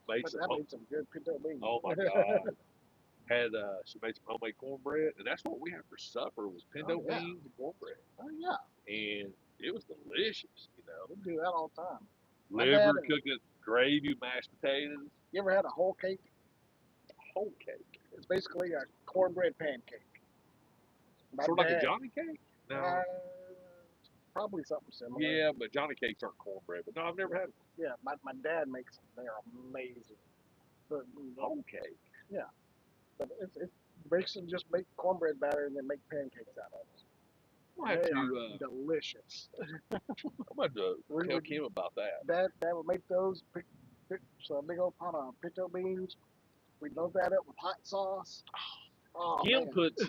Made some good pinto beans.
Oh my God! She made some homemade cornbread, and that's what we had for supper was pinto beans and cornbread.
Oh yeah.
And it was delicious,
We do that all the time.
Liver, cooking gravy, mashed potatoes.
You ever had a whole cake?
Whole cake.
It's basically a cornbread pancake.
Sort of like a Johnny cake? No.
Probably something similar.
Yeah, but Johnny cakes aren't cornbread. But no, I've never had them.
Yeah, my dad makes them. They're amazing. But,
whole cake?
Yeah. But it's basically just make cornbread batter and then make pancakes out of it. They are delicious.
I'm about to tell Kim about that.
Dad would make those, so a big old pot of pinto beans. We'd load that up with hot sauce. Oh,
Kim puts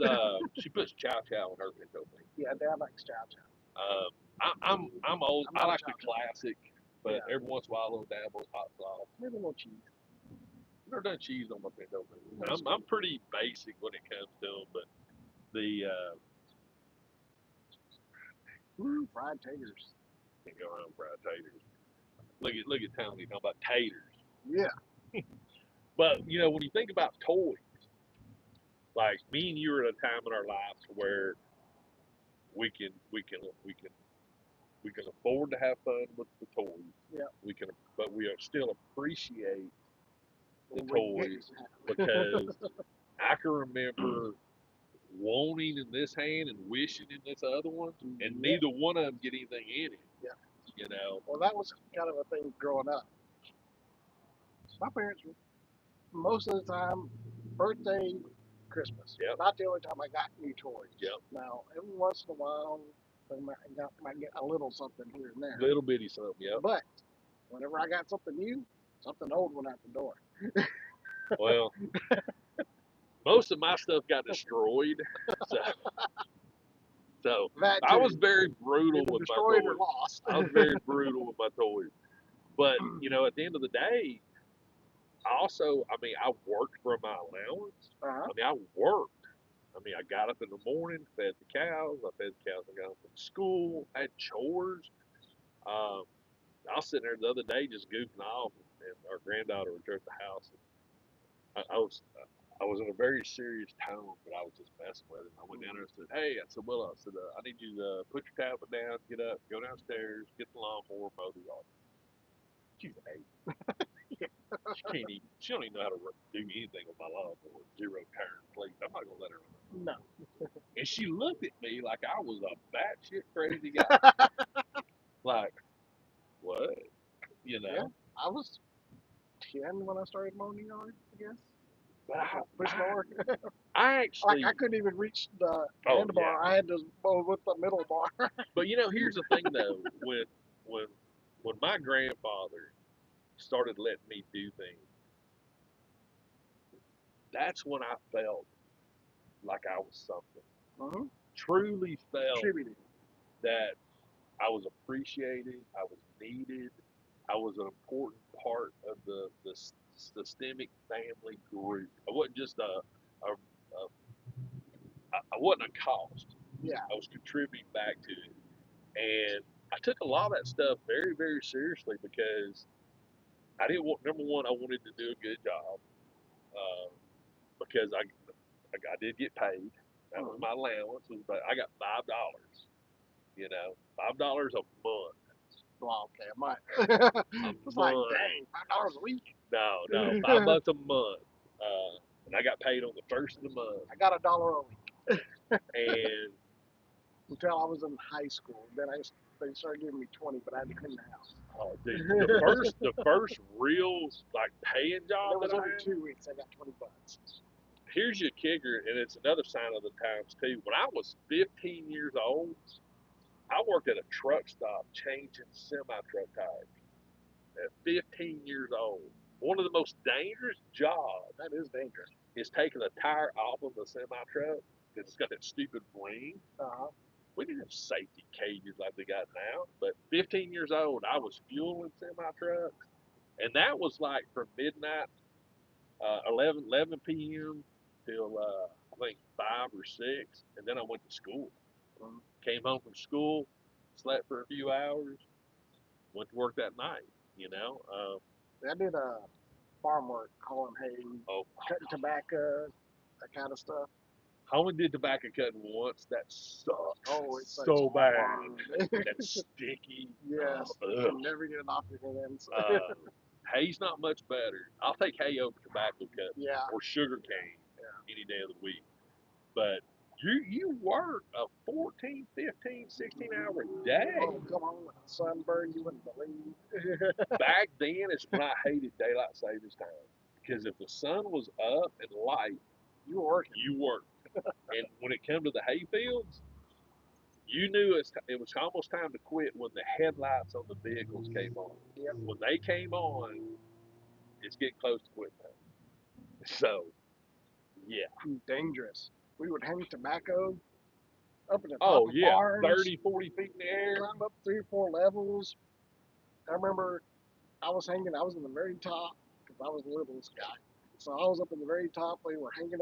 she puts chow chow in her pinto beans.
Yeah, Dad likes chow chow.
I'm old. I like the classic But every once in a while, a little dabble of hot sauce.
Maybe a little cheese.
Never done cheese on my pinto beans. I'm pretty basic when it comes to them, but the
Fried taters.
can't go around fried taters. Look at Tony talking about taters.
Yeah.
But you know, when you think about toys, like me and you are at a time in our lives where we can afford to have fun with the toys.
Yeah.
But we still appreciate the
Well,
toys because I can remember wanting in this hand and wishing in this other one, and neither one of them get anything in it.
Yeah.
You know.
Well, that was kind of a thing growing up. My parents, most of the time, birthday, Christmas.
Yep.
Not the only time I got new toys.
Yep.
Now, every once in a while, I might get a little something here and there.
Little bitty something, yep.
But whenever I got something new, something old went out the door.
Well, most of my stuff got destroyed, so I was very brutal with my toys.
Or lost.
I was very brutal with my toys. But you know, at the end of the day, I worked for my allowance.
Uh-huh.
I mean, I worked. I mean, I got up in the morning, fed the cows. I fed the cows. I got them from school. I had chores. Um, I was sitting there the other day just goofing off, and our granddaughter was there at the house. And I was in a very serious tone, but I was just messing with it. I went down there and said, "Hey," I said, "Well, I need you to put your tablet down, get up, go downstairs, get the lawnmower, mow the yard." She's 8. She don't even know how to do anything with my lawnmower. 0 turn, please. I'm not gonna let her run.
No.
And she looked at me like I was a batshit crazy guy. Like, what? You know?
Yeah, I was 10 when I started mowing the yard, I guess.
But
Push mower.
I actually,
I couldn't even reach the handlebar. Yeah. I had to mow with the middle bar.
But you know, here's the thing though, when my grandfather started letting me do things, that's when I felt like I was something.
Mm-hmm.
Truly felt that I was appreciated, I was needed, I was an important part of the systemic family group. I wasn't just I wasn't a cost.
Yeah.
I was contributing back to it. And I took a lot of that stuff very, very seriously because I didn't want, number one, I wanted to do a good job because I did get paid. That was my allowance. But I got $5, you know, $5 a month.
Well, okay, a month. It's like, dang, $5 a week.
No, $5 a month. And I got paid on the first of the month.
I got $1 a week.
And
until I was in high school, then they started giving me 20, but I had to clean the house.
Oh, dude, the first real like paying job.
It was every 2 weeks. I got $20.
Here's your kicker, and it's another sign of the times too. When I was 15 years old, I worked at a truck stop changing semi-truck tires. At 15 years old, one of the most dangerous jobs.
That is dangerous.
Is taking a tire off of a semi-truck because it's got that stupid ring.
Uh-huh.
We didn't have safety cages like they got now, but 15 years old, I was fueling semi-trucks, and that was like from midnight, 11 p.m. till I think 5 or 6, and then I went to school. Came home from school, slept for a few hours, went to work that night. You know.
I did farm work, hauling hay, cutting tobacco, that kind of stuff.
I only did tobacco cutting once. That sucks.
Oh, it's
so bad. That's sticky.
Yes. You can never get it off your hands.
Hay's not much better. I'll take hay over tobacco cutting.
Yeah.
Or sugar cane any day of the week. But you work a 14, 15, 16 hour day.
Oh, come on. With a sunburn, you wouldn't believe.
Back then is when I hated daylight savings time. Because if the sun was up and light,
you worked.
And when it came to the hay fields, you knew it was almost time to quit when the headlights on the vehicles came on.
Yep.
When they came on, it's getting close to quit time. So, yeah.
Dangerous. We would hang tobacco up in the top of barns.
30, 40 feet in the air.
Climb up 3 or 4 levels. I remember I was in the very top because I was the littlest guy. So I was up in the very top. We were handing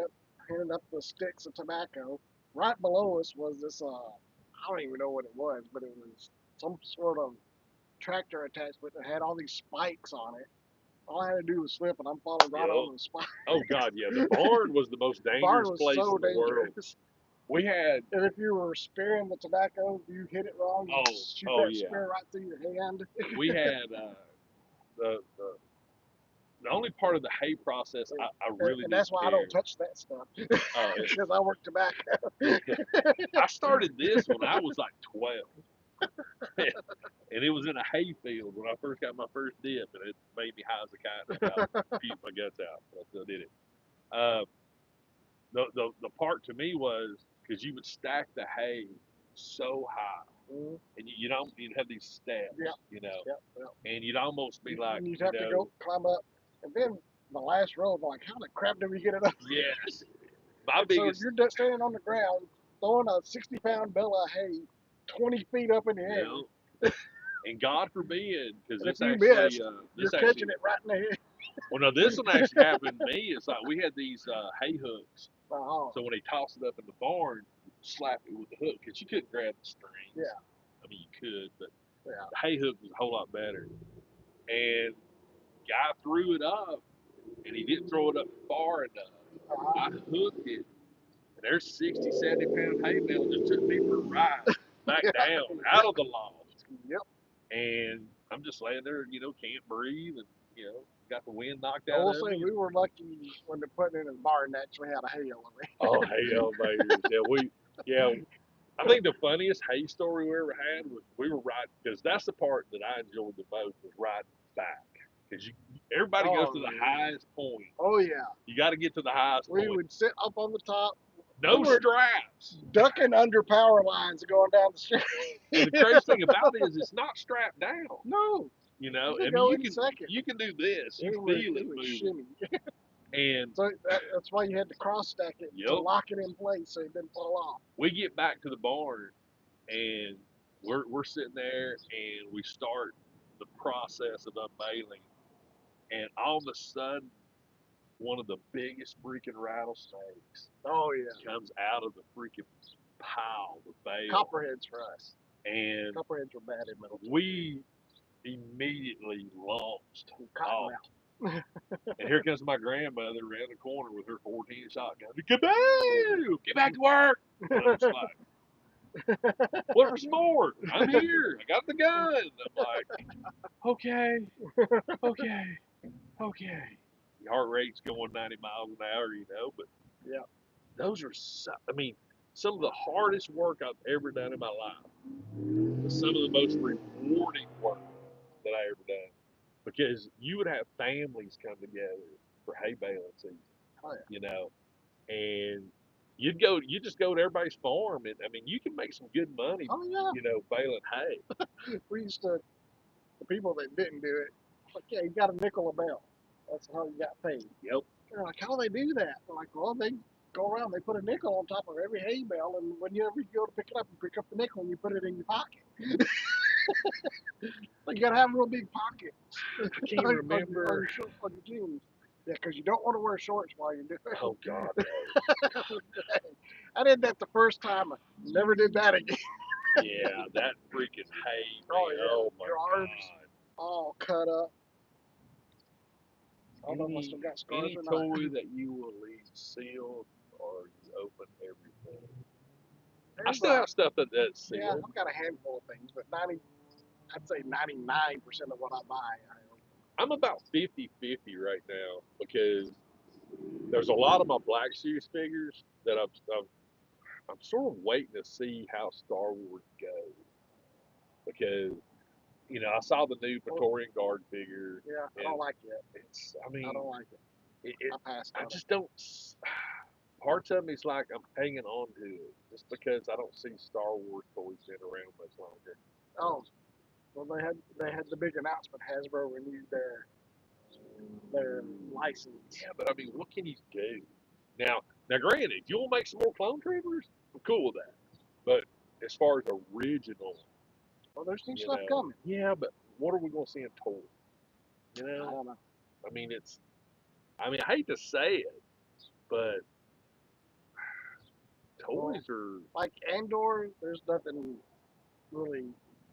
up the sticks of tobacco. Right below us was this, I don't even know what it was, but it was some sort of tractor attachment that had all these spikes on it. All I had to do was slip, and I'm falling right
Yep.
on the spike.
Oh God, yeah. The barn was the most
The barn
dangerous
was
place
so
in the world.
dangerous.
We had
And if you were spearing the tobacco, if you hit it wrong, you
oh
shoot
oh
that
yeah.
spear right through your hand.
We had the only part of the hay process I really
And that's
didn't
why I don't
care.
touch that stuff
Oh,
because I work tobacco.
I started this when I was like 12. And it was in a hayfield when I first got my first dip, and it made me high as a kite. And I about puked my guts out, but I still did it. Uh, the part to me was because you would stack the hay so high,
Mhm.
and you'd have these steps,
Yep,
you know,
yep, yep.
and you'd almost be like,
And you'd have to go climb up, and then the last row, I'm like, how the crap do we get it up?
yes, my
And so
biggest,
you're just standing on the ground, throwing a 60-pound bale of hay 20 feet up in the
you
air,
know, and God forbid, because
and if you miss, you're
this
catching
actually,
it right in the head.
well, no, this one actually happened to me. It's like we had these hay hooks.
Oh,
So when they tossed it up in the barn, you slap it with the hook because you couldn't grab the strings.
yeah,
I mean, you could, but
yeah.
the hay hook was a whole lot better. And guy threw it up, and he didn't throw it up far enough.
Uh-huh.
I hooked it, and there's 60, 70-pound hay bale just took me for a ride back down out of the loft.
Yep.
And I'm just laying there, can't breathe, and got the wind knocked
I
out
will
of
say
me.
we were lucky when they're putting it in the barn and actually had a hay
Oh,
elevator.
hay elevators. Yeah, I think the funniest hay story we ever had was we were riding because that's the part that I enjoyed the most was riding back because everybody goes to
Oh
the
yeah.
highest point.
Oh yeah.
You got to get to the highest
We
point.
would sit up on the top. We
No
were
straps.
ducking under power lines going down the street.
And the crazy thing about it is it's not strapped down.
No, you
I
could
mean
go any second.
you can do this. You feel
It
it
was
moving.
shimmy.
And
So that's why you had to cross stack it to
yep,
lock it in place so it didn't fall off.
we get back to the barn and we're sitting there and we start the process of unveiling and all of a sudden one of the biggest freaking rattlesnakes
Oh yeah.
comes out of the freaking pile, the bale,
Copperheads for us.
and
Copperheads were bad in middle school.
we immediately launched off.
Cottonmouth.
And here comes my grandmother around the corner with her 14 shotgun. Kaboo! Get back to work! And I'm just like, what for some more? I'm here. I got the gun. I'm like, okay, okay, okay. Your heart rate's going 90 miles an hour, but
Yeah.
those are, I mean, some of the hardest work I've ever done in my life. But some of the most rewarding work that I ever done. Because you would have families come together for hay baling season,
Oh yeah.
and you just go to everybody's farm, and I mean, you can make some good money,
Oh yeah.
baling hay.
We used to, the people that didn't do it, like, yeah, you got a nickel a bale. That's how you got paid.
Yep.
They're like, how do they do that? They're like, well, they go around, they put a nickel on top of every hay bale, and whenever you go to pick it up, you pick up the nickel and you put it in your pocket. Like, you got to have real big pockets
I can't
on
remember.
on your jeans. Yeah, because you don't want to wear shorts while you're doing it.
Oh God, no.
I did that the first time. I never did that again.
Yeah, that freaking hay,
Oh
man.
yeah,
Oh my
your arms
God.
all cut up. I don't know if I still
Any
got scars
any
or not.
toy that you will leave sealed or you open everything. I
There's
still have stuff that's
yeah,
sealed.
I've got a handful of things, but I'd say 99% of what I buy,
I'm about 50-50 right now because there's a lot of my Black Series figures that I'm sort of waiting to see how Star Wars goes because I saw the new Praetorian Guard figure
yeah, I
and
don't like it.
I
I
mean
don't like it.
it
I passed
I
on it.
just don't. Parts of me's like I'm hanging on to it just because I don't see Star Wars toys being around much longer.
Oh, well, they had the big announcement. Hasbro renewed their license.
Yeah, but I mean, what can you do? Now, granted, if you want to make some more clone troopers, I'm cool with that. But as far as original,
Well, there's new stuff coming.
yeah, but what are we going to see in toys? You
I
know,
don't know.
I mean, I hate to say it, but
Well,
toys are,
like Andor, there's nothing really.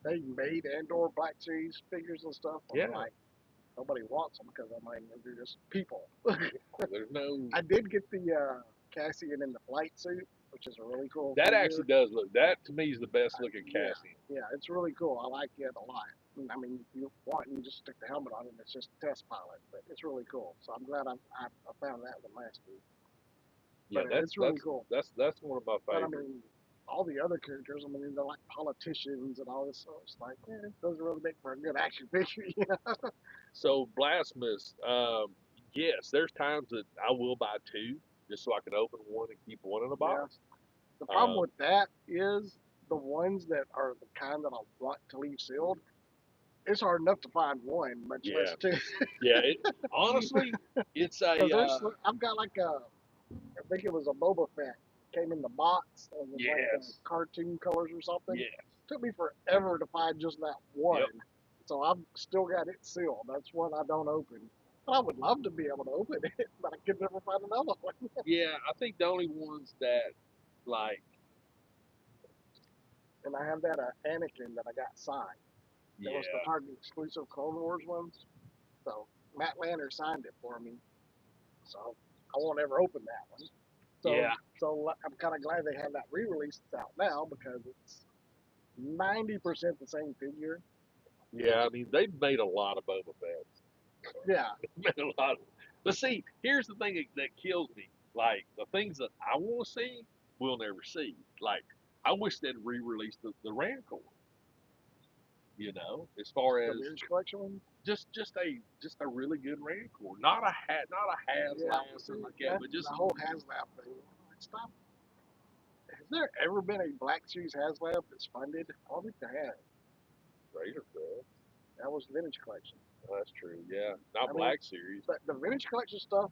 They made Andor Black Series figures and stuff, but
yeah,
like nobody wants them because I mean they're just people.
there's no,
I did get the Cassian in the flight suit, which is a really cool
that
figure.
actually does look, that to me is the best looking
Yeah,
Cassian.
yeah, it's really cool. I like it a lot. I mean, if you want, you just stick the helmet on it. It's just a test pilot, but it's really cool. So I'm glad I found that one last week.
Yeah,
But it's really cool.
that's one of my
But I
favorites.
mean, all the other characters, I mean, they're like politicians and all this stuff. It's like, it doesn't really make for a good action figure, you know?
So Blasphemous, yes, there's times that I will buy two just so I can open one and keep one in a
Yeah.
box.
The problem
Um,
with that is the ones that are the kind that I want to leave sealed. It's hard enough to find one, much
yeah,
less two.
yeah. It honestly, it's a
Because I've got like I think it was a Boba Fett came in the box. It was like
yes,
cartoon colors or something.
yes,
Took me forever to find just that one.
yep,
So I've still got it sealed. That's one I don't open. But I would love to be able to open it, but I could never find another one.
yeah. I think the only ones that like,
And I have that Anakin that I got signed. That was the
yeah,
Target exclusive Clone Wars ones. So Matt Lanner signed it for me. So I won't ever open that one. So
yeah,
so I'm kind of glad they have that re-release that's out now because it's 90% the same figure.
yeah. I mean, they've made a lot of Boba Fett's.
Yeah,
Made a lot. But see, here's the thing that kills me. Like the things that I want to see, we'll never see. Like I wish they'd re-release the Rancor. You know, as far
the
as
Vintage Collection one.
just a really good Rancor, not a
Yeah,
HasLab or
see,
something like that, but
the
just
whole HasLab thing. Stop. Has there ever been a Black Series HasLab that's funded? I don't think there has.
Raider Craft.
That was Vintage Collection.
That's true. Yeah, not
I mean,
Black Series.
but the Vintage Collection stuff,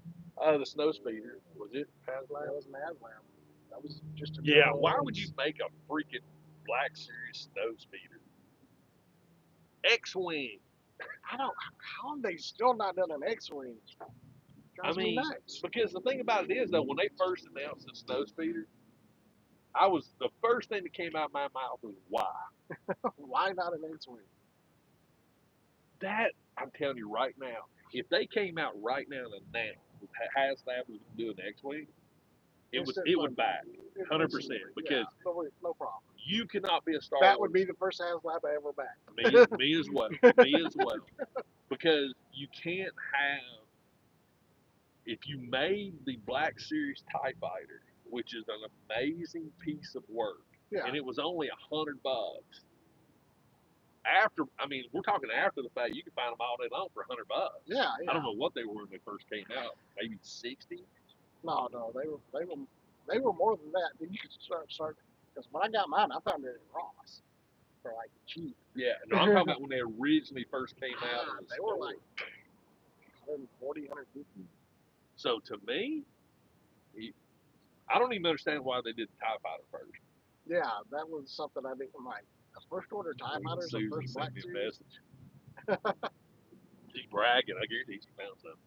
The Snow Speeder was it
that
HasLab?
was an HasLab. That was just a
Yeah.
general
Why would you
release.
make a freaking Black Series Snow Speeder? X-wing.
I don't. How have they still not done an X-wing?
I
Drives me
mean,
nuts.
because the thing about it is though, when they first announced the Snow Speeder, I was the first thing that came out of my mouth was why.
Why not an X-wing?
That I'm telling you right now, if they came out right now and announced that HasLab was doing X-wing,
Instant
it would
funding.
back 100%
Yeah,
because
no problem.
you cannot be a Star
That would
Wars.
be the first HasLab I ever
Me as well. Me as well. Because you can't have if you made the Black Series Tie Fighter, which is an amazing piece of work,
Yeah,
and it was only $100. After, I mean, we're talking after the fact. You can find them all day long for $100.
yeah,
I don't
yeah.
know what they were when they first came out. Maybe 60.
No, they were more than that. Then you could start because when I got mine, I found it at Ross for like cheap.
Yeah, no, I'm talking about when they originally first came out in the
They were
store.
like 140, 150.
So to me, I don't even understand why they did the Tie Fighter first.
Yeah, that was something I didn't like. The first order TIE
Queen
fighters, the
Susan
first Black
sent me a
Series.
message. She's bragging. I guarantee she found something.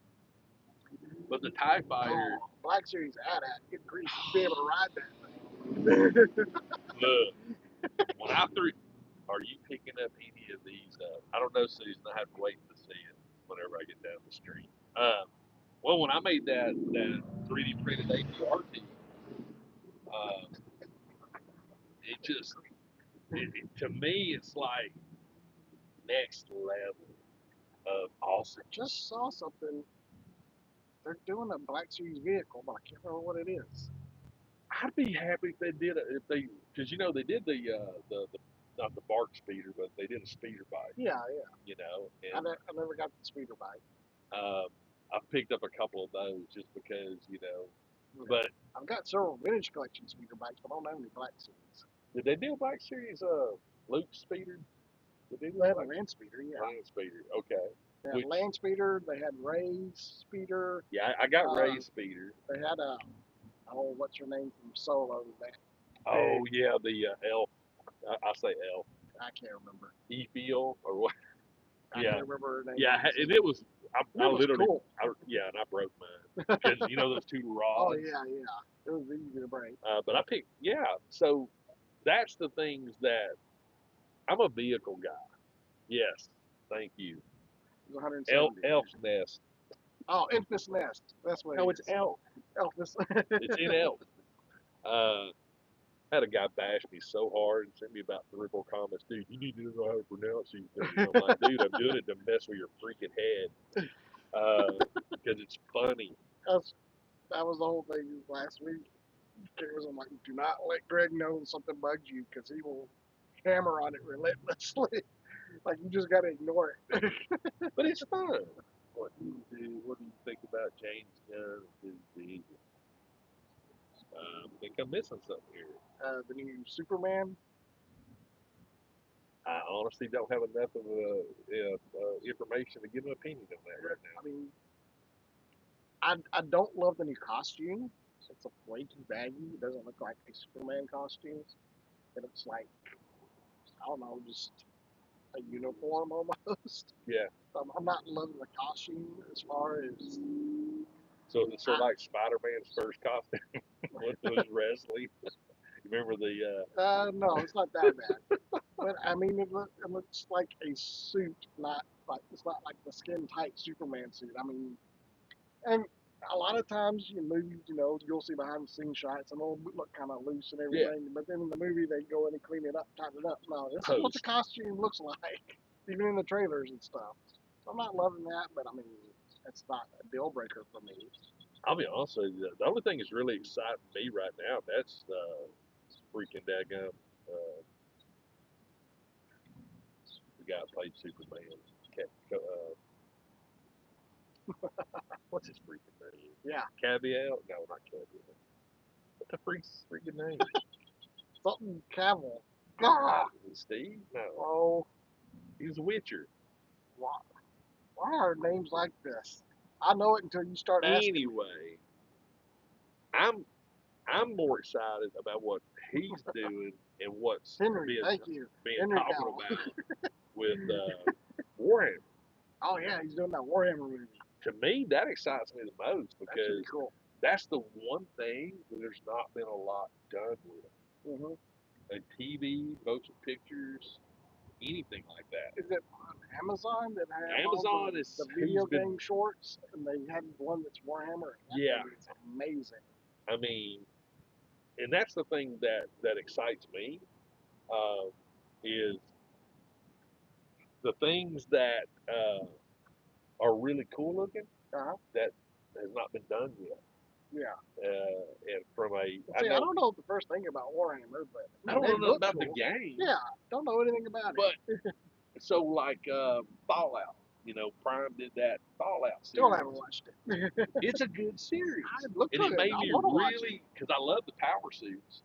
But the Tie Fighter,
Oh, Black Series AT-AT, good grief, you'd be able to ride that thing.
look, when I threw, are you picking up any of these up? I don't know, Susan. I have to wait to see it whenever I get down the street. Well, when I made that 3D printed ATRT, uh, it just to me it's like next level of awesome.
I just saw something. They're doing a Black Series vehicle, but I can't remember what it is.
I'd be happy if they did it if they because they did the not the bark speeder but they did a speeder bike.
Yeah, yeah.
You know,
I,
and
I never got the speeder bike.
um, I picked up a couple of those just because
Yeah.
But
I've got several vintage collection speeder bikes, but I don't have any Black Series.
did they do a Black Series Luke speeder? Did they do
They
a
had a
Black
land speeder, yeah.
Land speeder? Okay.
They had
Which
land speeder. They had Ray's speeder.
yeah, I got
Uh,
Ray's speeder.
they had oh, what's her name from Solo? That
Oh
big,
yeah, the elf. I say elf.
I can't remember.
E feel or what?
I can't remember her name.
Yeah, and it was, I
was
literally,
cool.
and I broke mine. Because, you know, those two rods.
Oh, yeah. It was easy to break.
But I picked, so that's the things that, I'm a vehicle guy. Yes, thank you.
It was 170.
Elf's Nest.
Oh, Elf's Nest. That's what
No,
it
it's
is.
Elf.
Elf's.
It's in Elf. Had a guy bash me so hard and sent me about 3 or 4 comments. Dude, you need to know how to pronounce these things. I'm like, dude, I'm doing it to mess with your freaking head because it's funny.
That was the whole thing last week. It was like, do not let Greg know when something bugs you because he will hammer on it relentlessly. Like, you just got to ignore it.
But it's fun. What do you do? What do you think about James Gunn? I think I'm missing something here.
The new Superman.
I honestly don't have enough of information to give an opinion on that right now.
I mean, I don't love the new costume. It's way too baggy. It doesn't look like a Superman costume. It looks like, I don't know, just a uniform almost.
Yeah.
I'm not loving the costume as far as.
So it's sort of like Spider-Man's first costume was wrestling. You remember the?
No, it's not that bad. But I mean, it looks like a suit, not like it's not like the skin tight Superman suit. I mean, and a lot of times in movies, you'll see behind the scenes shots and it'll look kind of loose and everything. But then in the movie, they go in and clean it up, tighten it up. No, this is what the costume looks like, even in the trailers and stuff. So I'm not loving that, but I mean, it's not a deal breaker for me.
I'll be honest with you. The only thing that's really exciting me right now, that's freaking daggum. The guy that played Superman. What's his freaking name?
Yeah.
Cavill? No, not Cavill. What the freak's freaking name?
Something Cavill. God.
Steve? No.
Oh.
He's a Witcher.
Why are names like this? I know it until you start asking.
Anyway, I'm more excited about what he's doing and what's
Henry,
being
Henry
talked
Cavill.
about with Warhammer.
Oh yeah, he's doing that Warhammer movie.
To me, that excites me the most
That's
because
really cool.
that's the one thing that there's not been a lot done with.
Mm-hmm.
Like TV, motion pictures, anything like that.
Is it on Amazon that has
Amazon
the video game shorts, and they had one that's Warhammer?
Yeah,
it's amazing.
I mean, and that's the thing that excites me is the things that are really cool looking that has not been done yet.
Yeah.
And from a,
I don't know the first thing about Warhammer, but
I don't know about the game.
Yeah, don't know anything about
it.
But
so like Fallout, Prime did that Fallout series.
Still haven't watched it.
It's a good series.
And
it made me really, because I love the power suits.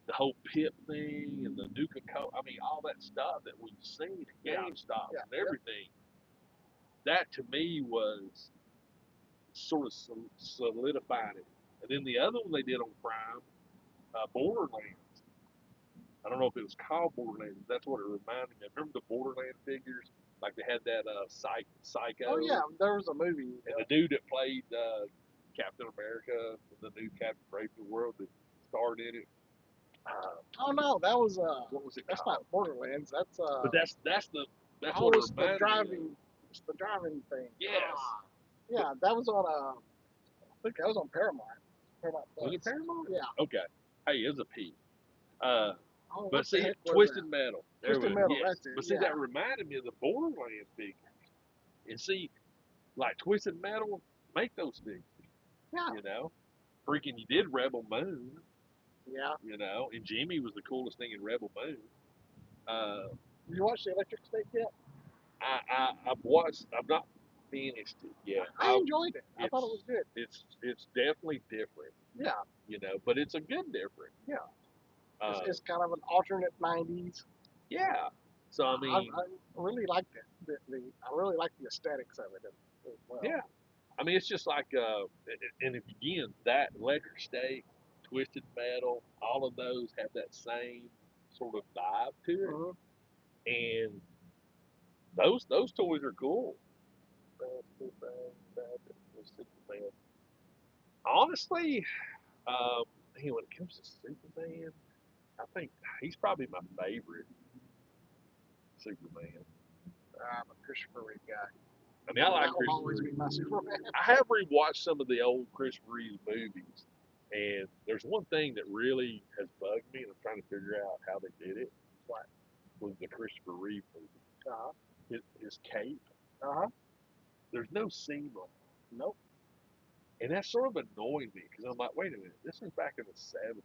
The whole pip thing and the Nuka Cola. I mean, all that stuff that we've seen at GameStop and everything. That to me was sort of solidifying it. And then the other one they did on Prime, Borderlands. I don't know if it was called Borderlands. That's what it reminded me of. Remember the Borderlands figures? Like they had that Psycho.
Oh yeah, there was a movie.
And the dude that played Captain America, the new Captain Brave New World that starred in it.
Oh no, that was
what was it
that's
called?
not Borderlands. That's
But that's
what it reminded me of. It's the driving thing.
Yes.
Yeah, that was on I think that was on Paramount.
Was it Paramount?
Yeah.
Okay. Hey, it was a P.
But
see, Twisted Metal.
Twisted Metal,
yes.
that's it.
But see, that reminded me of the Borderlands figures. And see, like Twisted Metal, make those figures.
Yeah.
Freaking, you did Rebel Moon.
Yeah.
And Jimmy was the coolest thing in Rebel Moon.
You watched the Electric State yet?
I've watched. I've not finished it yet.
I enjoyed it. I thought it was good.
It's definitely different.
Yeah.
But it's a good different.
Yeah. It's kind of an alternate '90s.
Yeah. So I mean,
I really liked it. I really like the aesthetics of it as well.
Yeah. I mean, it's just like, and if again, that Electric State, Twisted Metal, all of those have that same sort of vibe to it.
Mm-hmm.
And Those toys are cool. Superman. Honestly, man, when it comes to Superman, I think he's probably my favorite Superman.
I'm a Christopher Reeve guy.
I mean, I like
That will
Christopher
always
Reeve.
be my Superman.
I have rewatched some of the old Christopher Reeve movies, and there's one thing that really has bugged me, and I'm trying to figure out how they did it.
What?
Was the Christopher Reeve movie?
Uh-huh.
His cape.
Uh-huh.
There's no seam on it.
Nope.
And that sort of annoyed me because I'm like, wait a minute, this was back in the 70s.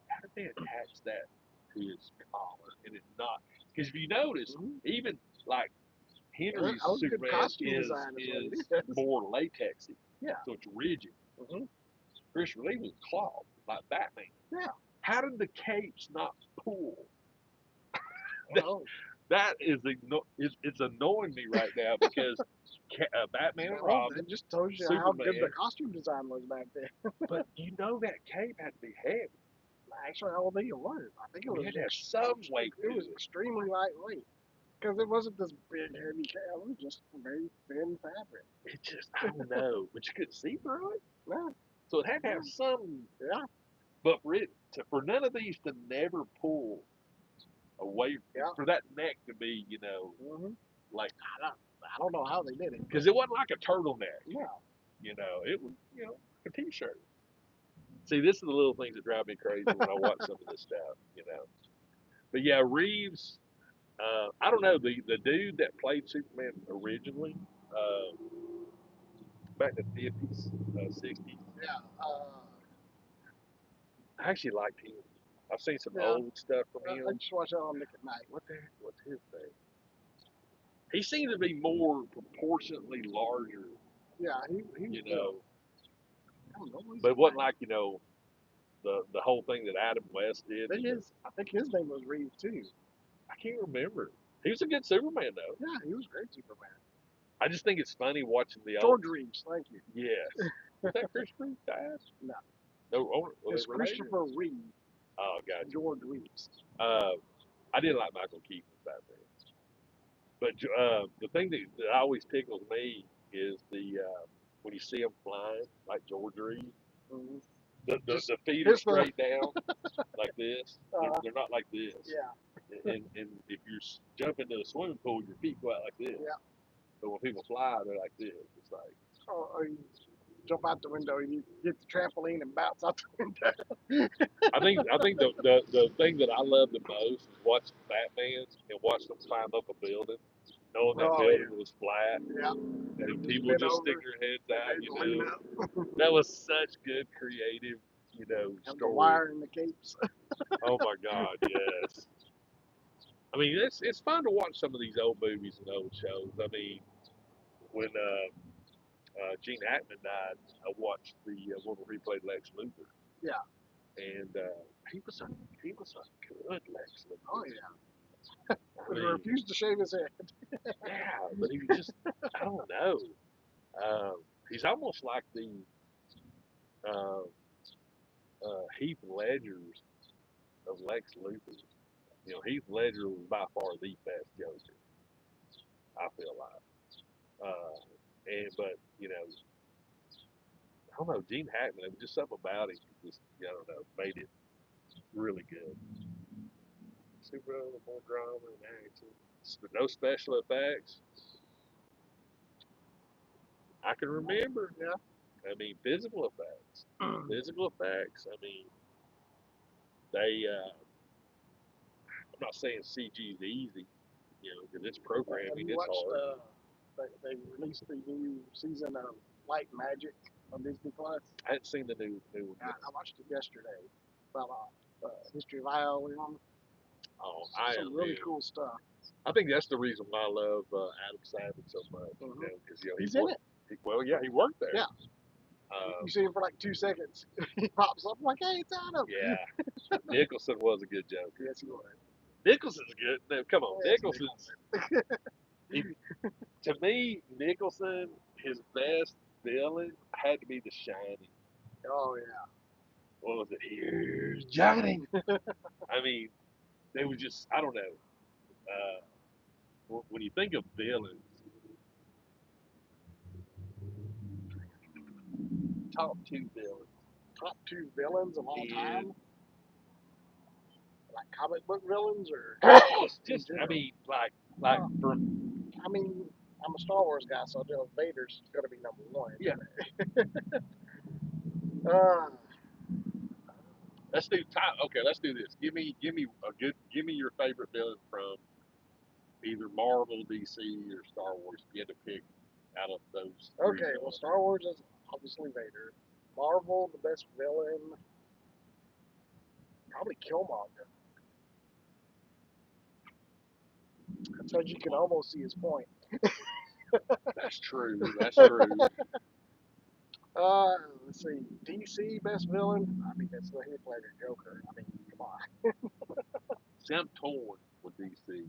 How did they attach that to his collar and it not? Because if you notice, even like Henry's
That was good
Superman
costume design is what it
is
is.
more latexy,
Yeah.
so it's rigid.
Mm-hmm.
Christopher Lee was cloth, like Batman.
Yeah.
How did the capes not pull?
Well,
That is it's annoying me right now because Batman and
well,
Robin,
that just tells you how good the
Superman,
costume design was back then.
but you know that cape had to be heavy.
Actually, I don't think it was. I think it
You
was.
had to have some weight
It
to
was
it.
extremely lightweight because it wasn't this big heavy cap. It was just very thin fabric.
It just, I don't know, but you couldn't see through it.
Yeah.
So it had to have some,
Yeah.
but for none of these to never pull away,
Yeah.
for that neck to be,
Mm-hmm.
like,
I don't know how they did it.
because it wasn't like a turtleneck,
No.
it was, a t-shirt. See, this is the little things that drive me crazy when I watch some of this stuff. But yeah, Reeves, I don't know, the dude that played Superman originally, uh, back in the 50s, 60s,
Yeah.
I actually liked him. I've seen some
Yeah.
old stuff from
I
him.
just watched that on Nick at Night.
What's his name? He seemed to be more proportionately larger,
Yeah. He was
you
good.
know,
I don't know.
but it wasn't like, the whole thing that Adam West did.
I think his name was Reeve too.
I can't remember. He was a good Superman though.
Yeah, he was great Superman.
I just think it's funny watching the old.
George Reeves, thank you.
Yes. Is that Christopher Diaz?
No,
No, oh, were they
it's
related?
Christopher Reeve.
Oh, gotcha.
George Reeves.
I didn't like Michael Keaton's Batman. But the thing that always tickles me is the when you see them flying like George Reed,
Mm-hmm.
the feet are
Here's the
straight down like this. They're not like this.
yeah.
And if you jump into the swimming pool, your feet go out like this.
Yeah.
But when people fly, they're like this. It's like
Or you jump out the window, you get the trampoline and bounce out the window.
I think the thing that I love the most is watching Batman and watching them climb up a building, knowing that
Oh
building
yeah.
was flat,
Yeah.
and
Just
people
bent
just stick
over.
their heads
And
out.
they lean up.
That was such good creative,
Have the
story.
wire and the capes.
Oh my God, yes. I mean, it's fun to watch some of these old movies and old shows. I mean, when Gene Hackman died, I watched the one where he played Lex Luthor,
Yeah.
and he was a good Lex Luthor.
Oh yeah.
I
He
mean,
refused to shave his head.
yeah, but he was just, I don't know. He's almost like the uh, Heath Ledger's of Lex Luthor. Heath Ledger was by far the best Joker, I feel like. But I don't know, Gene Hackman, it was just something about him that just, I don't know, made it really good. Super more drama and action. No special effects. I can remember.
Yeah.
I mean, physical effects. Physical effects. I mean, I'm not saying CG is easy, because it's
Have
programming,
you
it's
watched?
hard.
They released the new season of Light Magic on Disney Plus.
I hadn't seen the new one yet.
I watched it yesterday. About history of Ireland.
Oh, I
Some
am
really
in.
cool stuff.
I think that's the reason why I love Adam Sandler so much,
Mm-hmm.
because
He's in it.
Well, yeah, he worked there.
Yeah. You see him for like 2 seconds. He pops up. I'm like, hey, it's Adam.
Yeah, Nicholson was a good Joker.
Yes, he was.
Nicholson's good. No, come on,
Yes,
Nicholson's. To me, Nicholson, his best villain had to be The Shining.
Oh yeah.
What was it? Here's Johnny. I mean, they were just, I don't know. when you think of villains, top two villains.
Top two villains of all time, like comic book villains, or
Just I
general?
mean, like
Well,
from
I mean, I'm a Star Wars guy, so Vader's gonna be number one.
yeah.
Uh,
Let's do time. Okay, let's do this. Give me your favorite villain from either Marvel, DC, or Star Wars. If you had to pick out of those three
okay, well,
villains.
Star Wars is obviously Vader. Marvel, the best villain, probably Killmonger. I said you can almost see his point.
That's true. That's true.
Let's see, DC best villain. I mean, that's the Heath Ledger Joker. I mean, come on.
See, I'm torn with DC.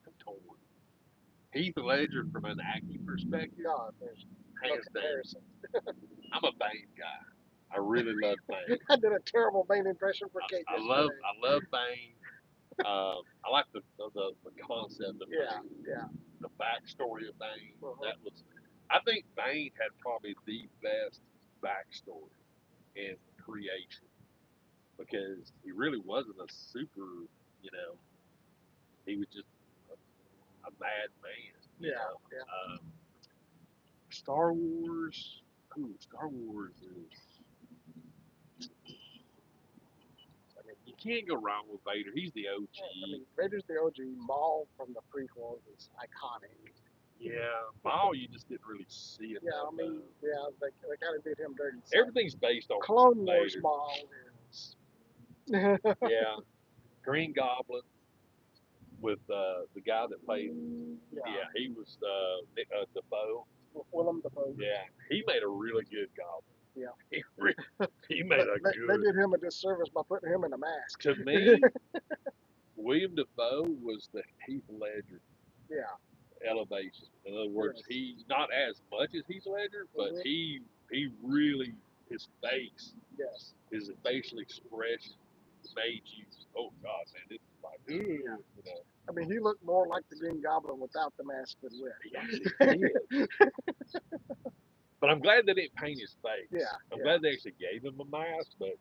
I'm torn. Heath Ledger, from an acting perspective,
God, there's no
hands down.
comparison.
I'm a Bane guy. I really love Bane.
I did a terrible Bane impression for Kate
I
yesterday.
love Bane. I like the concept of
Yeah,
Bane,
yeah.
the backstory of Bane.
Uh-huh.
That was, I think Bane had probably the best backstory in creation because he really wasn't a super, you know, he was just a bad man. You
Yeah,
know,
yeah.
Star Wars. Ooh, Star Wars is.
I mean,
You can't go wrong with Vader. He's the OG.
I mean, Vader's the OG. Maul from the prequels is iconic.
Yeah, Maul, you just didn't really see it.
Yeah, I mean, yeah, they kind of did him dirty. So
Everything's based on
Clone Wars
Vader.
Maul is.
Yeah, Green Goblin with the guy that played. Yeah, he was Defoe.
Willem Dafoe.
Yeah, he made a really good Goblin.
Yeah.
He made a
They
good.
did him a disservice by putting him in a mask.
To me, William Defoe was the Heath Ledger
Yeah.
elevation. In other words,
Yes.
he's not as much as Heath Ledger, but
Mhm.
he really his face,
Yes.
his facial expression made you. Oh God, man, this is like ooh,
Yeah.
you know.
I mean, he looked more like the Green Goblin without the mask than with.
He actually did. But I'm glad they didn't paint his face.
Yeah.
I'm
Yeah.
glad they actually gave him a mask. But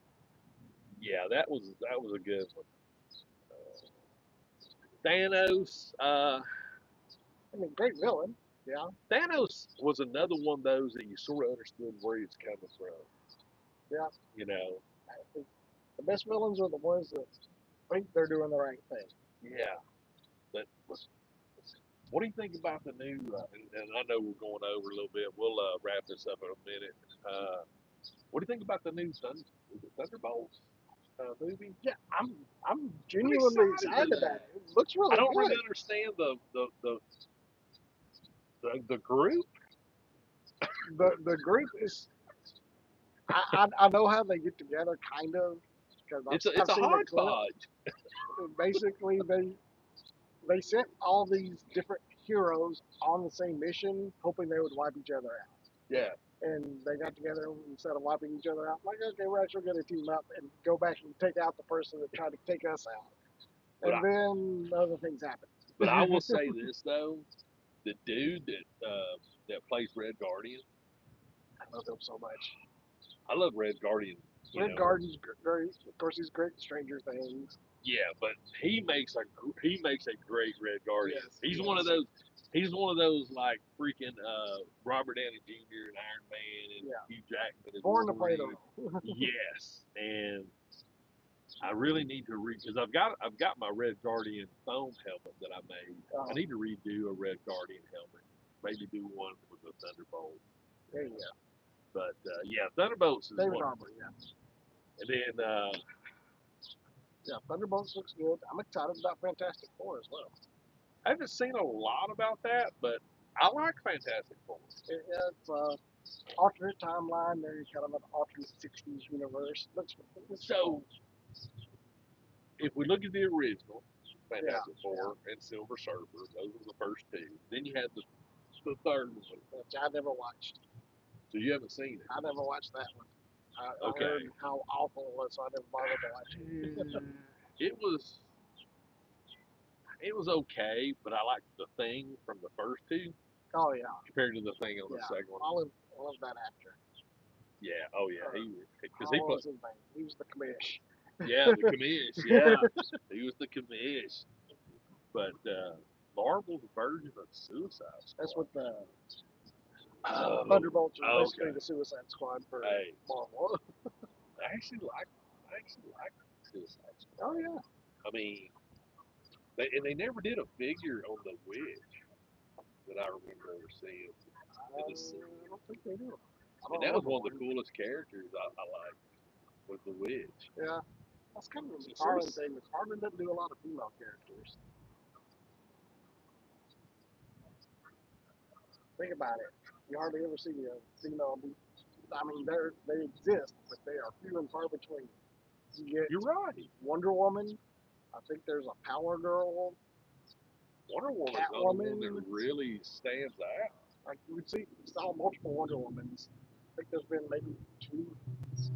yeah, that was a good one. Thanos.
I mean, great villain. Yeah.
Thanos was another one of those that you sort of understood where he was coming from.
Yeah.
You know.
I think the best villains are the ones that think they're doing the right thing.
Yeah. But what do you think about the new? And I know we're going over a little bit. We'll wrap this up in a minute. What do you think about the new Thunderbolts movie?
Yeah, I'm
I'm
genuinely
excited for
excited about
that.
it. It looks
I
really
don't really
good.
understand the group.
The group is. I know how they get together, kind of, because
It's
I've
a
seen a clip.
hodgepodge.
Basically, they sent all these different heroes on the same mission, hoping they would wipe each other out.
Yeah,
And they got together instead of wiping each other out. Like, okay, we're actually going to team up and go back and take out the person that tried to take us out.
but
And then other things happen.
I will say this though, the dude that plays Red Guardian,
I love him so much.
I love Red Guardian.
Red Guardian's great. Of course, he's great in Stranger Things.
Yeah, but he makes a great Red Guardian.
Yes,
He's
yes.
one of those. He's one of those like freaking Robert Downey Jr. and Iron Man and
Yeah.
Hugh Jackman and
Born to play the
Wolverine.
role.
Yes, and I really need to read because I've got my Red Guardian foam helmet that I made. I need to redo a Red Guardian helmet. Maybe do one with the Thunderbolt.
There you go.
But yeah, Thunderbolts is
David
one.
Arbor, yeah.
And then
Yeah, Thunderbolts looks good. I'm excited about Fantastic Four as well.
I haven't seen a lot about that, but I like Fantastic Four.
It's alternate timeline. There's kind of an alternate 60s universe. Looks
So if we look at the original Fantastic
Yeah,
Four and Silver Surfer, those were the first two. Then you had the third one.
which I never watched.
So you haven't seen it.
I never watched that one. I
Okay.
heard how awful it was, so I never bothered to watch it.
It was. It was okay, but I liked the Thing from the first two
Oh yeah,
compared to the Thing on the
yeah.
second one.
I love that actor.
Yeah, oh yeah, because
What
he put
was his name? He was the commish.
yeah the commish, yeah, he was the commish. But Marvel's version of Suicide Squad.
That's what the
Oh,
Thunderbolts are basically
okay.
the Suicide Squad for
Hey,
Marvel.
I actually like Suicide Squad.
Oh yeah.
I mean, they never did a figure on the Witch that I remember ever seeing in the
I don't think they do. I
and
don't
that was
remember
one of
one.
the coolest characters I liked was the Witch.
Yeah. That's kind of a
So
McFarlane thing. McFarlane doesn't do a lot of female characters. Think about it. You hardly ever see a female. I mean, they exist, but they are few and far between. You get
you're right.
Wonder Woman. I think there's a Power Girl,
Wonder Woman's the only one that
Catwoman.
really stands out.
Like you saw multiple Wonder Womans. I think there's been maybe two.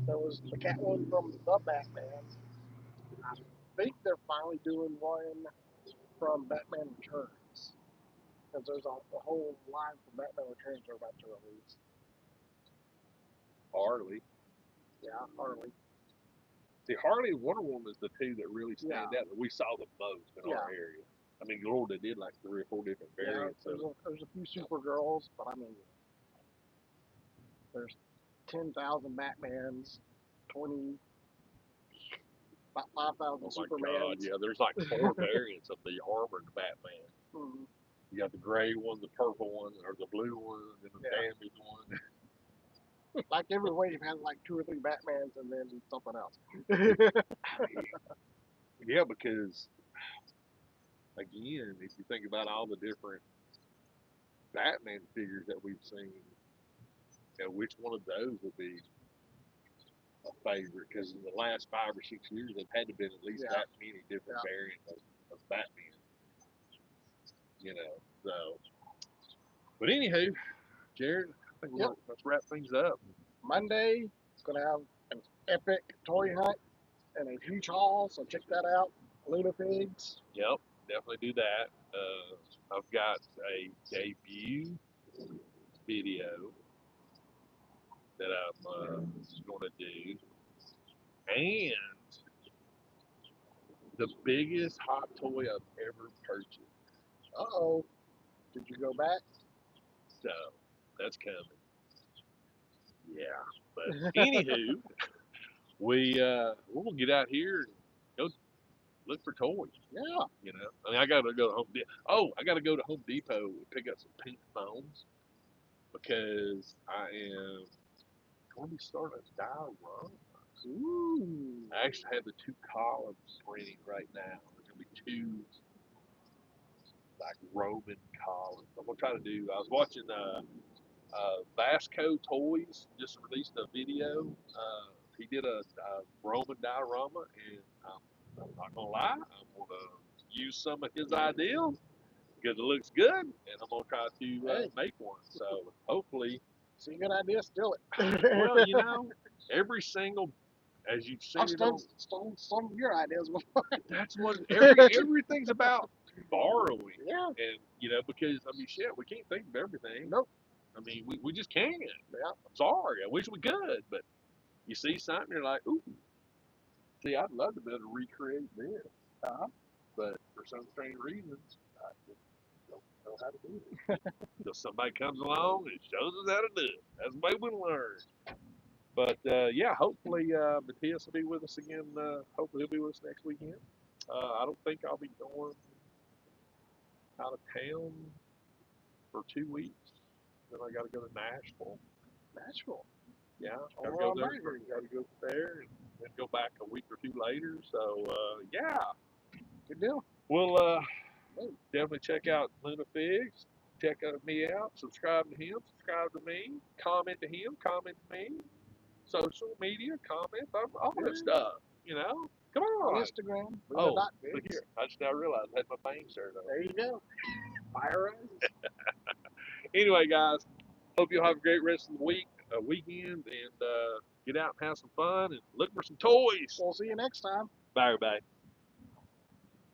There was the Catwoman from the Batman. I think they're finally doing one from Batman Returns. Because there's a whole line from Batman Returns they're about to release.
Harley.
Yeah, Harley.
See, Harley and Wonder Woman is the two that really stand
Yeah.
out that we saw the most in
Yeah.
our area. I mean, Lord, they did like 3 or 4 different
Yeah,
variants of it.
there's a few Supergirls, but I mean, there's 10,000 Batmans, 20, about 5,000
Oh my God,
Supermans.
yeah, there's like 4 variants of the armored Batman.
Mhm.
You got the gray one, the purple one, or the blue one, and the
Yeah.
damaged one.
Like every wave has like 2 or 3 Batmans and then something else.
Yeah, because again, if you think about all the different Batman figures that we've seen, which one of those would be a favorite? Because in the last 5 or 6 years, there had to been at least
Yeah.
that many different
Yeah.
variants of Batman. So. But anywho, Jared, I think let's wrap things up.
Monday, gonna have an epic toy hunt and a huge haul, so check that out. Luna Pigs.
Yep, definitely do that. I've got a debut video that I'm going to do, and the biggest hot toy I've ever purchased.
Uh-oh. Did you go back?
So that's coming. Yeah, but anywho, we'll get out here and go look for toys.
Yeah.
I mean, I got to go to Home Depot. Oh, I got to go to Home Depot and pick up some pink foams because I am going to be starting a diorama.
Ooh.
I actually have the 2 columns printing right now. There's going to be 2 like Roman columns. I'm going to try to do. I was watching Vasco Toys just released a video. He did a Roman diorama, and I'm not gonna lie, I'm gonna use some of his ideas because it looks good, and I'm gonna try to make one. So hopefully,
See a good idea, steal
well,
it.
every single, as you've seen
I've
it on,
stolen some of your ideas before.
that's what everything's about borrowing.
Yeah.
And because I mean, shit, we can't think of everything.
Nope.
I mean, we just can't.
Yeah.
I'm sorry. I wish we could, but you see something, you're like, ooh, see, I'd love to be able to recreate this. But for some strange reasons, I just don't know how to do it. Until somebody comes along and shows us how to do it. That's the way we learn. But yeah, hopefully Matthias will be with us again. Hopefully he'll be with us next weekend. I don't think I'll be going out of town for 2 weeks. Then I got to go to Nashville.
Nashville.
Yeah, got to go there. Got to go there and then go back a week or 2 later. So yeah,
Good deal.
we'll definitely check out Luna Figs. Check me out. Subscribe to him. Subscribe to me. Comment to him. Comment to me. Social media. Comment. All that stuff. Come
On
on.
Instagram.
Oh,
Luna.Figs.
look here. I just now realized I had my main shirt on.
There you go. Fire us.
Anyway, guys, hope you'll have a great rest of the weekend, and get out and have some fun and look for some toys.
We'll see you next time.
Bye, everybody.